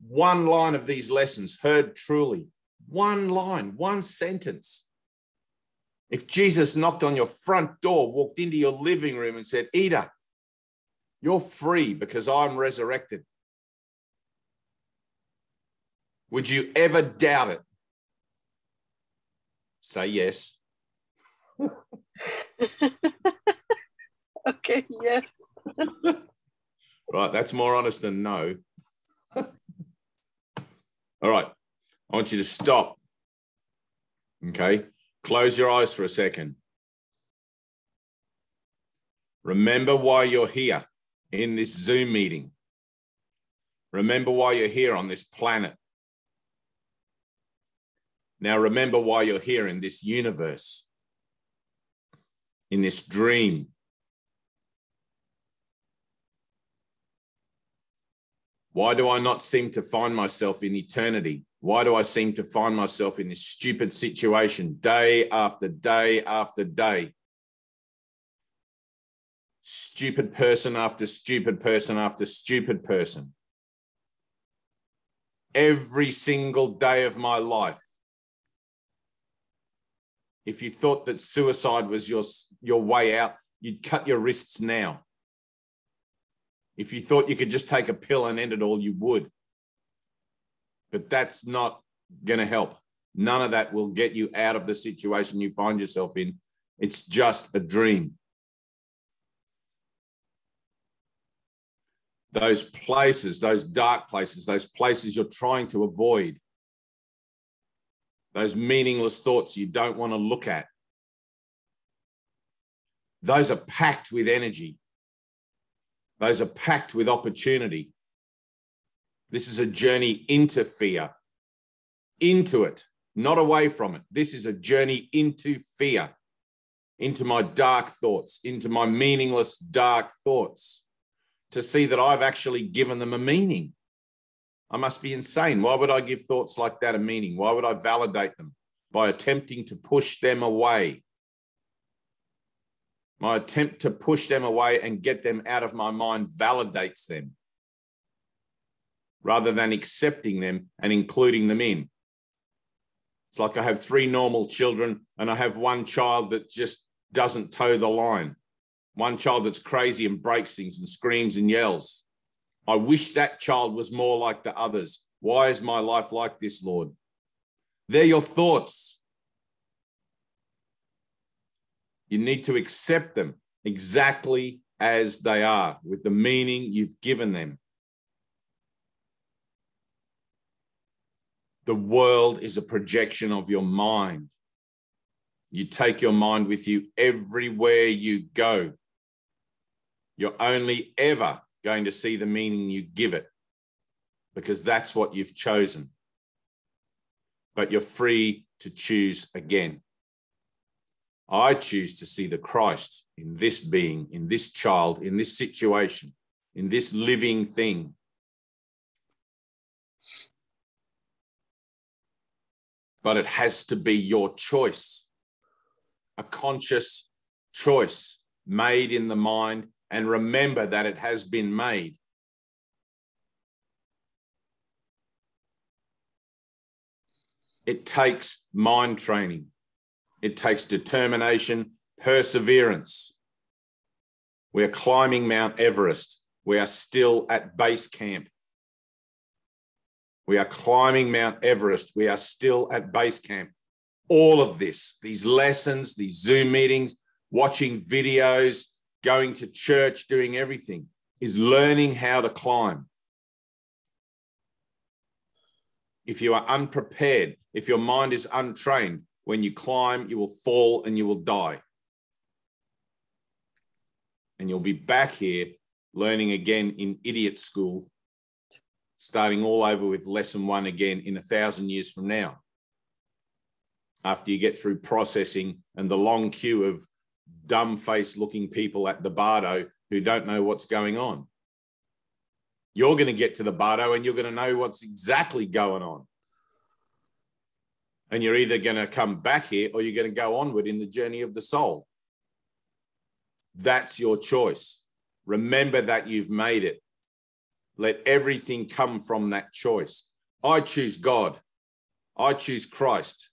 One line of these lessons, heard truly, one line, one sentence. If Jesus knocked on your front door, walked into your living room and said, Ida, you're free because I'm resurrected, would you ever doubt it? Say yes. Okay, yes. Right, that's more honest than no. All right, I want you to stop. Okay, close your eyes for a second. Remember why you're here in this Zoom meeting. Remember why you're here on this planet. Now remember why you're here in this universe, in this dream. Why do I not seem to find myself in eternity? Why do I seem to find myself in this stupid situation day after day after day? Stupid person after stupid person after stupid person. Every single day of my life. If you thought that suicide was your way out, you'd cut your wrists now. If you thought you could just take a pill and end it all, you would. But that's not going to help. None of that will get you out of the situation you find yourself in. It's just a dream. Those places, those dark places, those places you're trying to avoid, those meaningless thoughts you don't want to look at, those are packed with energy. Those are packed with opportunity. This is a journey into fear, into it, not away from it. This is a journey into fear, into my dark thoughts, into my meaningless dark thoughts, to see that I've actually given them a meaning. I must be insane. Why would I give thoughts like that a meaning? Why would I validate them? By attempting to push them away. My attempt to push them away and get them out of my mind validates them, rather than accepting them and including them in. It's like I have 3 normal children and I have one child that just doesn't toe the line. One child that's crazy and breaks things and screams and yells. I wish that child was more like the others. Why is my life like this, Lord? They're your thoughts. You need to accept them exactly as they are, with the meaning you've given them. The world is a projection of your mind. You take your mind with you everywhere you go. You're only ever going to see the meaning you give it, because that's what you've chosen. But you're free to choose again. I choose to see the Christ in this being, in this child, in this situation, in this living thing. But it has to be your choice, a conscious choice made in the mind, and remember that it has been made. It takes mind training. It takes determination, perseverance. We are climbing Mount Everest. We are still at base camp. We are climbing Mount Everest. We are still at base camp. All of this, these lessons, these Zoom meetings, watching videos, going to church, doing everything, is learning how to climb. If you are unprepared, if your mind is untrained, when you climb, you will fall and you will die. And you'll be back here learning again in idiot school, starting all over with lesson 1 again in 1,000 years from now, after you get through processing and the long queue of dumb-faced looking people at the Bardo who don't know what's going on. You're going to get to the Bardo and you're going to know what's exactly going on. And you're either going to come back here or you're going to go onward in the journey of the soul. That's your choice. Remember that you've made it. Let everything come from that choice. I choose God. I choose Christ.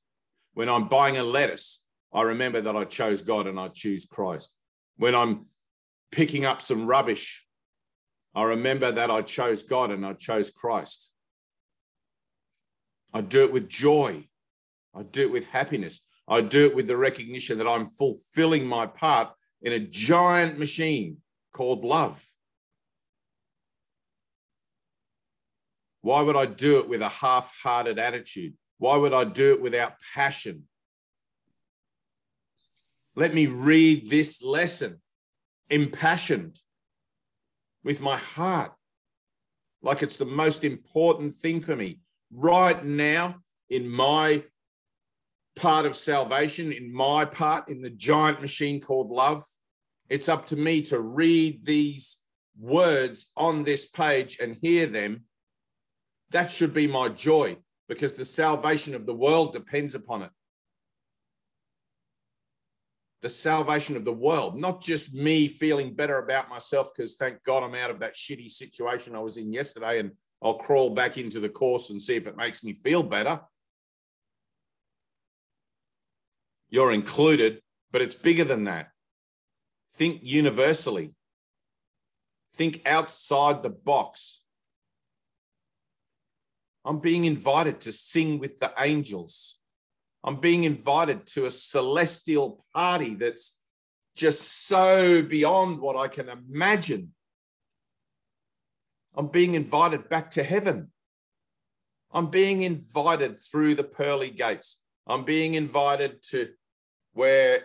When I'm buying a lettuce, I remember that I chose God and I choose Christ. When I'm picking up some rubbish, I remember that I chose God and I chose Christ. I do it with joy. I do it with happiness. I do it with the recognition that I'm fulfilling my part in a giant machine called love. Why would I do it with a half-hearted attitude? Why would I do it without passion? Let me read this lesson impassioned with my heart, like it's the most important thing for me right now in my part of salvation, in my part in the giant machine called love. It's up to me to read these words on this page and hear them. That should be my joy, because the salvation of the world depends upon it. The salvation of the world, not just me feeling better about myself because thank God I'm out of that shitty situation I was in yesterday and I'll crawl back into the course and see if it makes me feel better. You're included, but it's bigger than that. Think universally. Think outside the box. I'm being invited to sing with the angels. I'm being invited to a celestial party that's just so beyond what I can imagine. I'm being invited back to heaven. I'm being invited through the pearly gates. I'm being invited to where,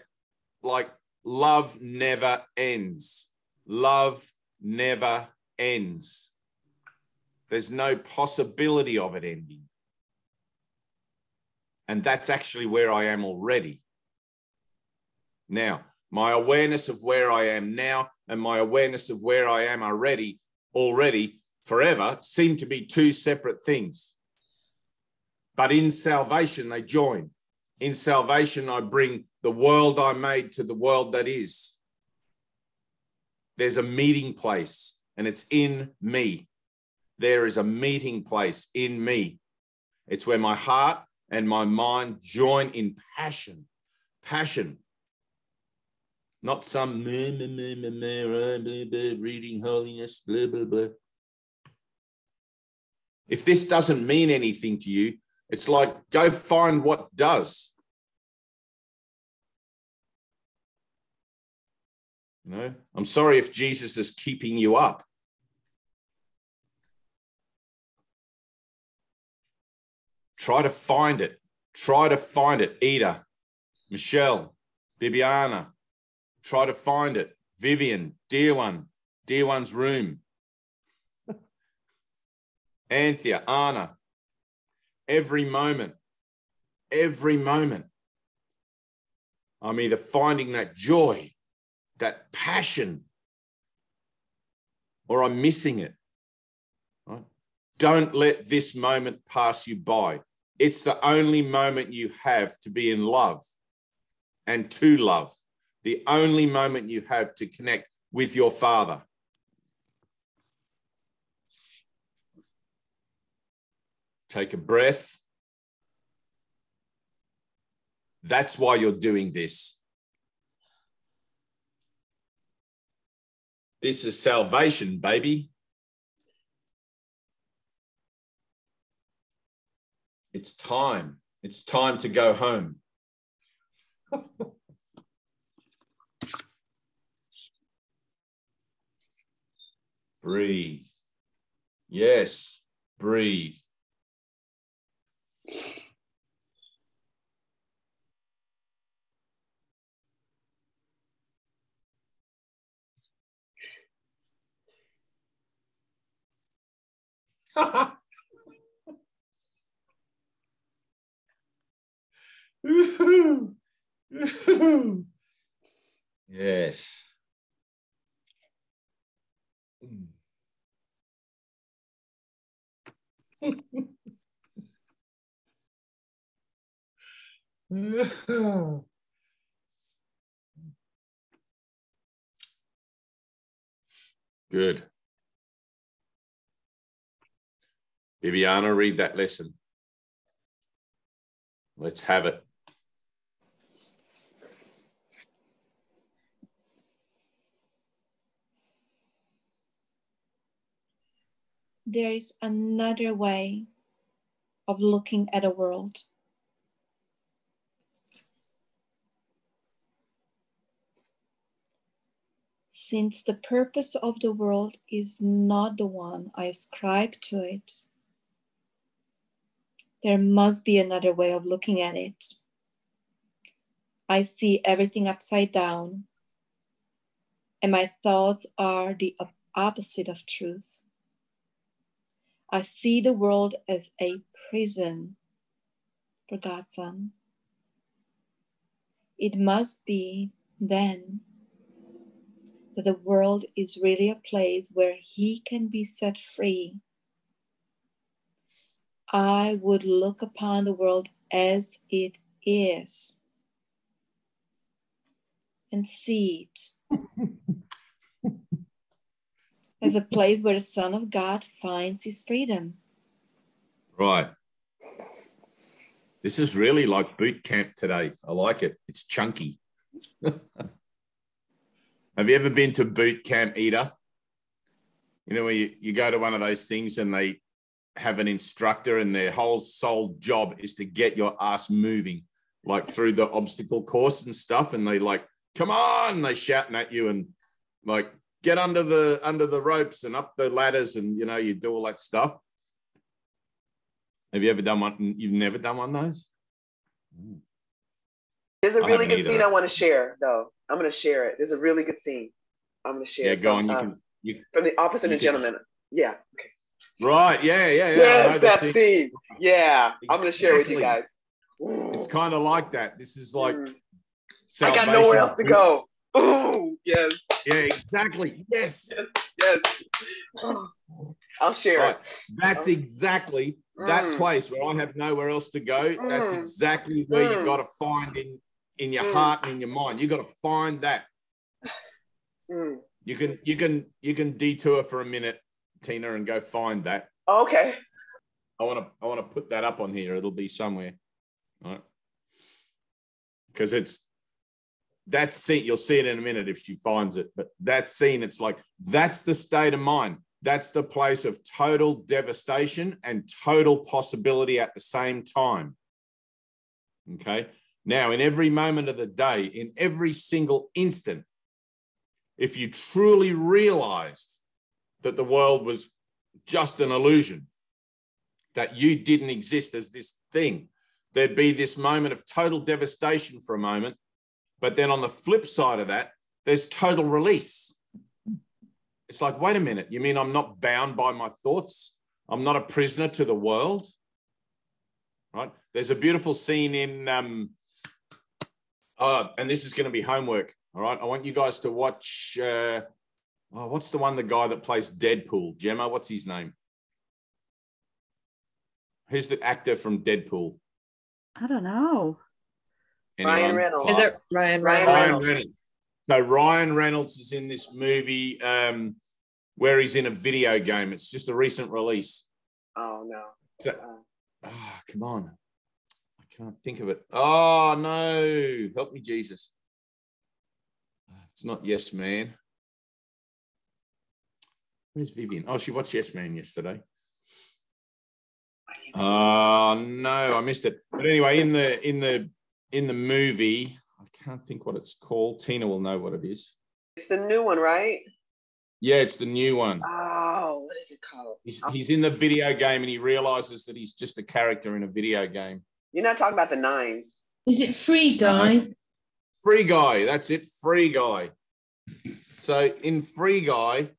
like, love never ends. Love never ends. There's no possibility of it ending. And that's actually where I am already. Now, my awareness of where I am now and my awareness of where I am already forever seem to be two separate things. But in salvation, they join. In salvation, I bring the world I made to the world that is. There's a meeting place, and it's in me. There is a meeting place in me. It's where my heart and my mind join in passion. Passion. Not some reading holiness, blah, blah, blah. If this doesn't mean anything to you, it's like, go find what does. You know, I'm sorry if Jesus is keeping you up. Try to find it. Try to find it. Ida, Michelle, Bibiana, try to find it. Vivian, dear one's room. Anthea, Anna, every moment, I'm either finding that joy, that passion, or I'm missing it. Right? Don't let this moment pass you by. It's the only moment you have to be in love and to love. The only moment you have to connect with your Father. Take a breath. That's why you're doing this. This is salvation, baby. It's time. It's time to go home. Breathe. Yes, breathe. Yes. Good. Viviana, read that lesson. Let's have it. There is another way of looking at a world. Since the purpose of the world is not the one I ascribe to it, there must be another way of looking at it. I see everything upside down, and my thoughts are the opposite of truth. I see the world as a prison for God's Son. It must be then that the world is really a place where He can be set free. I would look upon the world as it is and see it as a place where the Son of God finds his freedom. Right. This is really like boot camp today. I like it. It's chunky. Have you ever been to boot camp, Ida? You know, where you go to one of those things and they have an instructor and their whole sole job is to get your ass moving, like through the obstacle course and stuff. And they like, come on, they shouting at you and like, get under the ropes and up the ladders and, you know, you do all that stuff. Have you ever done one? You've never done one of those? There's a really good scene I want to share, though. I'm going to share it. There's a really good scene I'm going to share. Yeah, go on. From the Office of the Gentleman. Yeah. Okay. Right. Yeah. Yes, that scene. Yeah. Exactly. I'm going to share it with you guys. Ooh. It's kind of like that. This is like I got nowhere else to go. Ooh, yes. Yeah, exactly. Yes. Yes. I'll share it. That's exactly that place where I have nowhere else to go. That's exactly where you got to find in your heart and in your mind. You got to find that. You can detour for a minute, Tina, and go find that. Okay. I want to put that up on here. It'll be somewhere. All right. Because it's that scene, you'll see it in a minute if she finds it, but that scene, it's like, that's the state of mind. That's the place of total devastation and total possibility at the same time. Okay. Now, in every moment of the day, in every single instant, if you truly realized that the world was just an illusion, that you didn't exist as this thing, there'd be this moment of total devastation for a moment. But then on the flip side of that, there's total release. It's like, wait a minute, you mean I'm not bound by my thoughts? I'm not a prisoner to the world, right? There's a beautiful scene in, and this is going to be homework, all right? I want you guys to watch, what's the guy that plays Deadpool? Gemma, what's his name? Who's the actor from Deadpool? I don't know. Anyone? Ryan Reynolds. Is it Ryan Reynolds? So Ryan Reynolds is in this movie where he's in a video game. It's just a recent release. Oh, no. So, come on. I can't think of it. Oh, no. Help me, Jesus. It's not Yes Man. Where's Vivian? Oh, she watched Yes Man yesterday. Oh no, I missed it. But anyway, in the movie, I can't think what it's called. Tina will know what it is. It's the new one, right? Yeah, it's the new one. Oh, what is it called? He's in the video game and he realizes that he's just a character in a video game. You're not talking about the Nines. Is it Free Guy? Free Guy, that's it, Free Guy. So in Free Guy,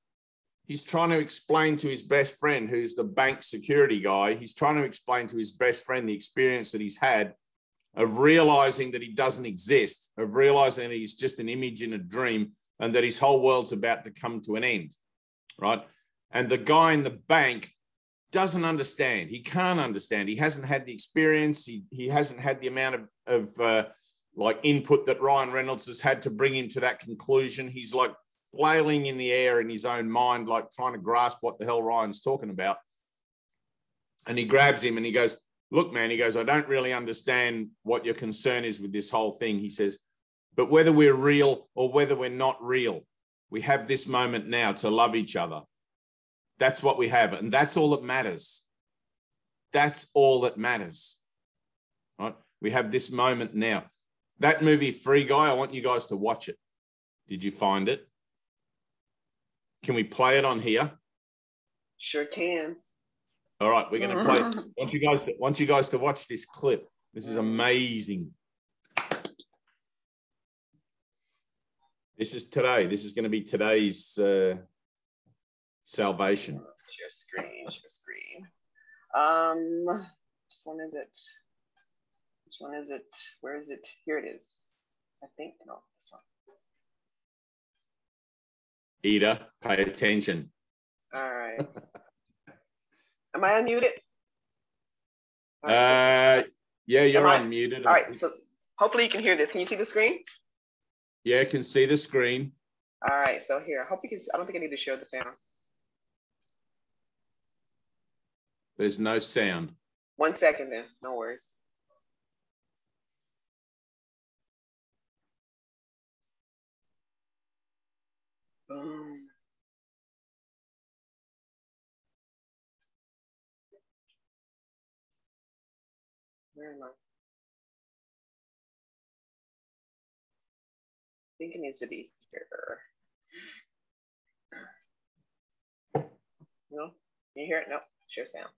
he's trying to explain to his best friend, who's the bank security guy, he's trying to explain to his best friend the experience that he's had of realizing that he doesn't exist, of realizing that he's just an image in a dream and that his whole world's about to come to an end, right? And the guy in the bank doesn't understand. He can't understand. He hasn't had the experience. He hasn't had the amount of like input that Ryan Reynolds has had to bring him to that conclusion. He's like flailing in the air in his own mind, like trying to grasp what the hell Ryan's talking about. And he grabs him and he goes, look, man, he goes, I don't really understand what your concern is with this whole thing. He says, but whether we're real or whether we're not real, we have this moment now to love each other. That's what we have. And that's all that matters. That's all that matters. Right? We have this moment now. That movie, Free Guy, I want you guys to watch it. Did you find it? Can we play it on here? Sure can. All right, we're going to play it. I want you guys to watch this clip. This is amazing. This is today. This is going to be today's salvation. Share screen. Which one is it? Which one is it? Where is it? Here it is. I think, no, this one. Ida, pay attention. All right. Am I unmuted? Yeah, you're unmuted. All right, so hopefully you can hear this. Can you see the screen? Yeah, I can see the screen. All right, so here, I hope you can, I don't think I need to show the sound. There's no sound. 1 second then, no worries. Boom. Where am I? I think it needs to be here. No? Can you hear it? No, share sound.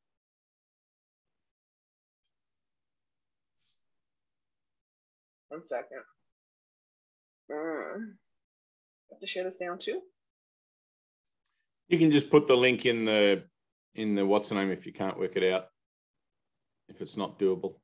One second. Have to share the sound too? You can just put the link in the what's the name if you can't work it out, if it's not doable.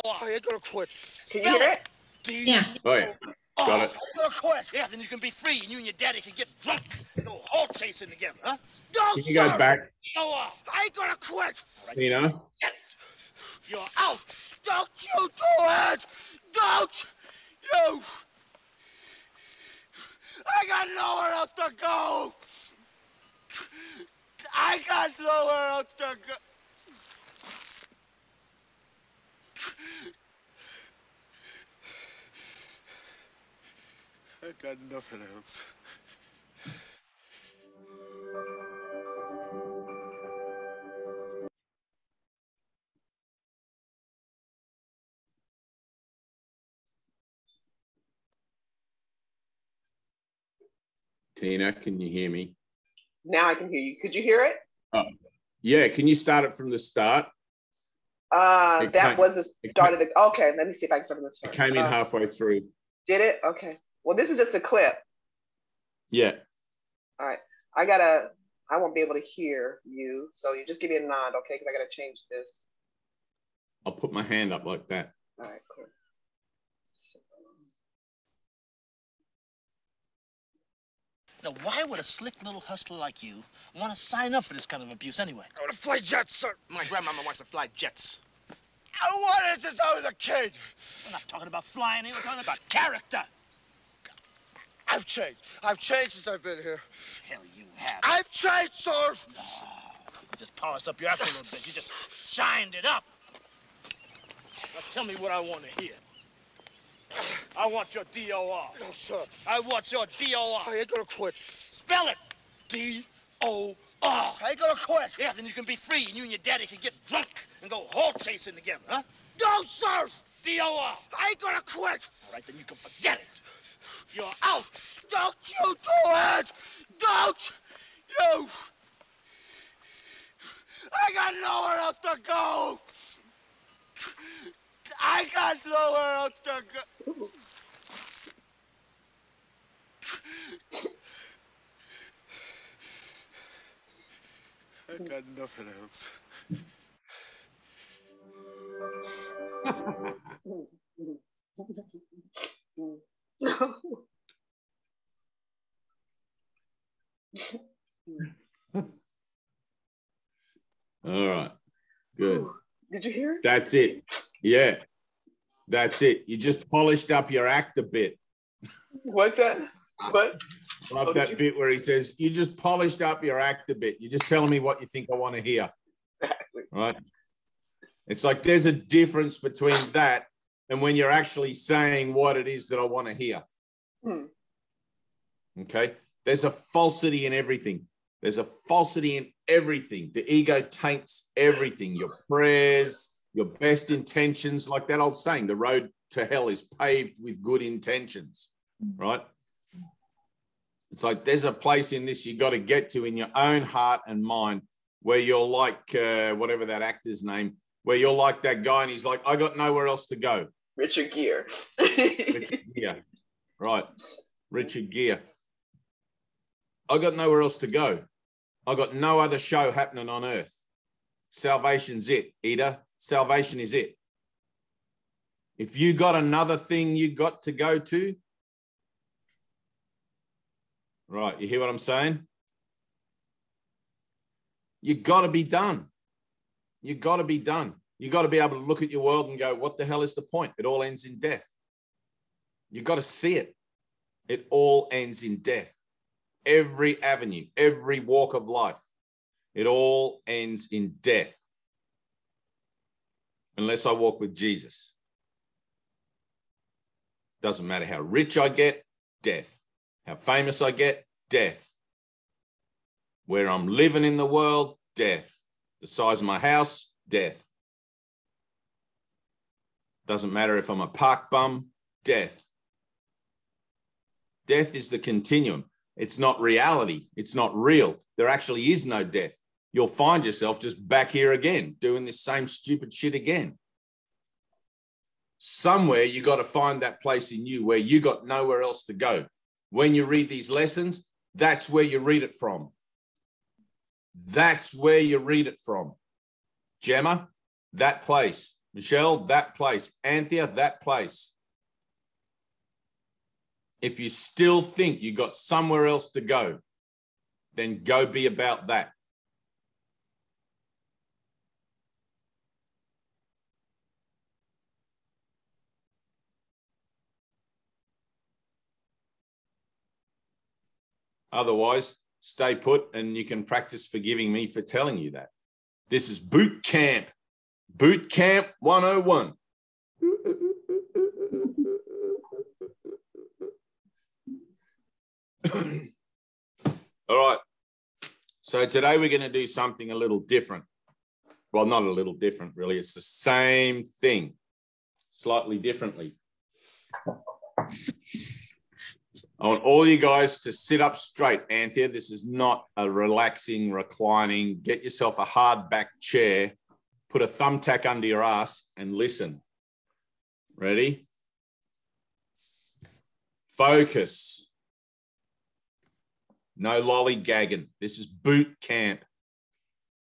Oh, you're gonna quit. Can you hear it? Yeah. Oh yeah, got it. I'm gonna quit. Yeah, then you can be free, and you and your daddy can get drunk, go hall chasing together, huh? No, Can you go back? No, I ain't gonna quit. You know? Get it. You're out. Don't you do it. Don't you. I got nowhere else to go. I got nowhere else to go. I got nothing else. Tina, can you hear me? Now I can hear you. Could you hear it? Oh, yeah. Can you start it from the start? That was the start of the. Okay, let me see if I can start from the start. It came in halfway through. Did it? Okay. Well, this is just a clip. Yeah. All right. I won't be able to hear you, so you just give me a nod, okay? Because I got to change this. I'll put my hand up like that. All right, cool. Now, why would a slick little hustler like you want to sign up for this kind of abuse anyway? I want to fly jets, sir. My grandmama wants to fly jets. I wanted since I was a kid. We're not talking about flying here. We're talking about character. I've changed. I've changed since I've been here. Hell, you have. I've changed, sir. No, you just polished up your act a little bit. You just shined it up. Now tell me what I want to hear. I want your DOR. No, sir. I want your DOR. I ain't gonna quit. Spell it. D-O-R. Oh, I ain't gonna quit. Yeah, then you can be free, and you and your daddy can get drunk and go hole chasing together, huh? No, sir! D.O.R. I ain't gonna quit. All right, then you can forget it. You're out. Don't you do it! Don't you! I got nowhere else to go! I got nowhere else to go! I got nothing else. All right. Good. Did you hear it? That's it. Yeah. That's it. You just polished up your act a bit. What's that? What? Love that bit where he says, you just polished up your act a bit. You're just telling me what you think I want to hear. Exactly. Right? It's like there's a difference between that and when you're actually saying what it is that I want to hear. Okay? There's a falsity in everything. There's a falsity in everything. The ego taints everything. Your prayers, your best intentions, like that old saying, the road to hell is paved with good intentions, right? It's like there's a place in this you got to get to in your own heart and mind where you're like, whatever that actor's name, where you're like that guy and he's like, I got nowhere else to go. Richard Gere. Richard Gere, right. Richard Gere. I got nowhere else to go. I got no other show happening on earth. Salvation's it, Ida. Salvation is it. If you got another thing you got to go to, right, you hear what I'm saying? You got to be done. You got to be done. You got to be able to look at your world and go, what the hell is the point? It all ends in death. You got to see it. It all ends in death. Every avenue, every walk of life, it all ends in death. Unless I walk with Jesus. Doesn't matter how rich I get, death. How famous I get, death. Where I'm living in the world, death. The size of my house, death. Doesn't matter if I'm a park bum, death. Death is the continuum. It's not reality. It's not real. There actually is no death. You'll find yourself just back here again, doing this same stupid shit again. Somewhere you got to find that place in you where you got nowhere else to go. When you read these lessons, that's where you read it from. That's where you read it from. Gemma, that place. Michelle, that place. Anthea, that place. If you still think you got somewhere else to go, then go be about that. Otherwise, stay put and you can practice forgiving me for telling you that. This is Boot Camp. Boot Camp 101. All right. So today we're going to do something a little different. Well, not a little different, really. It's the same thing, slightly differently. I want all you guys to sit up straight, Anthea. This is not a relaxing, reclining. Get yourself a hard back chair, put a thumbtack under your ass and listen. Ready? Focus. No lollygagging. This is boot camp.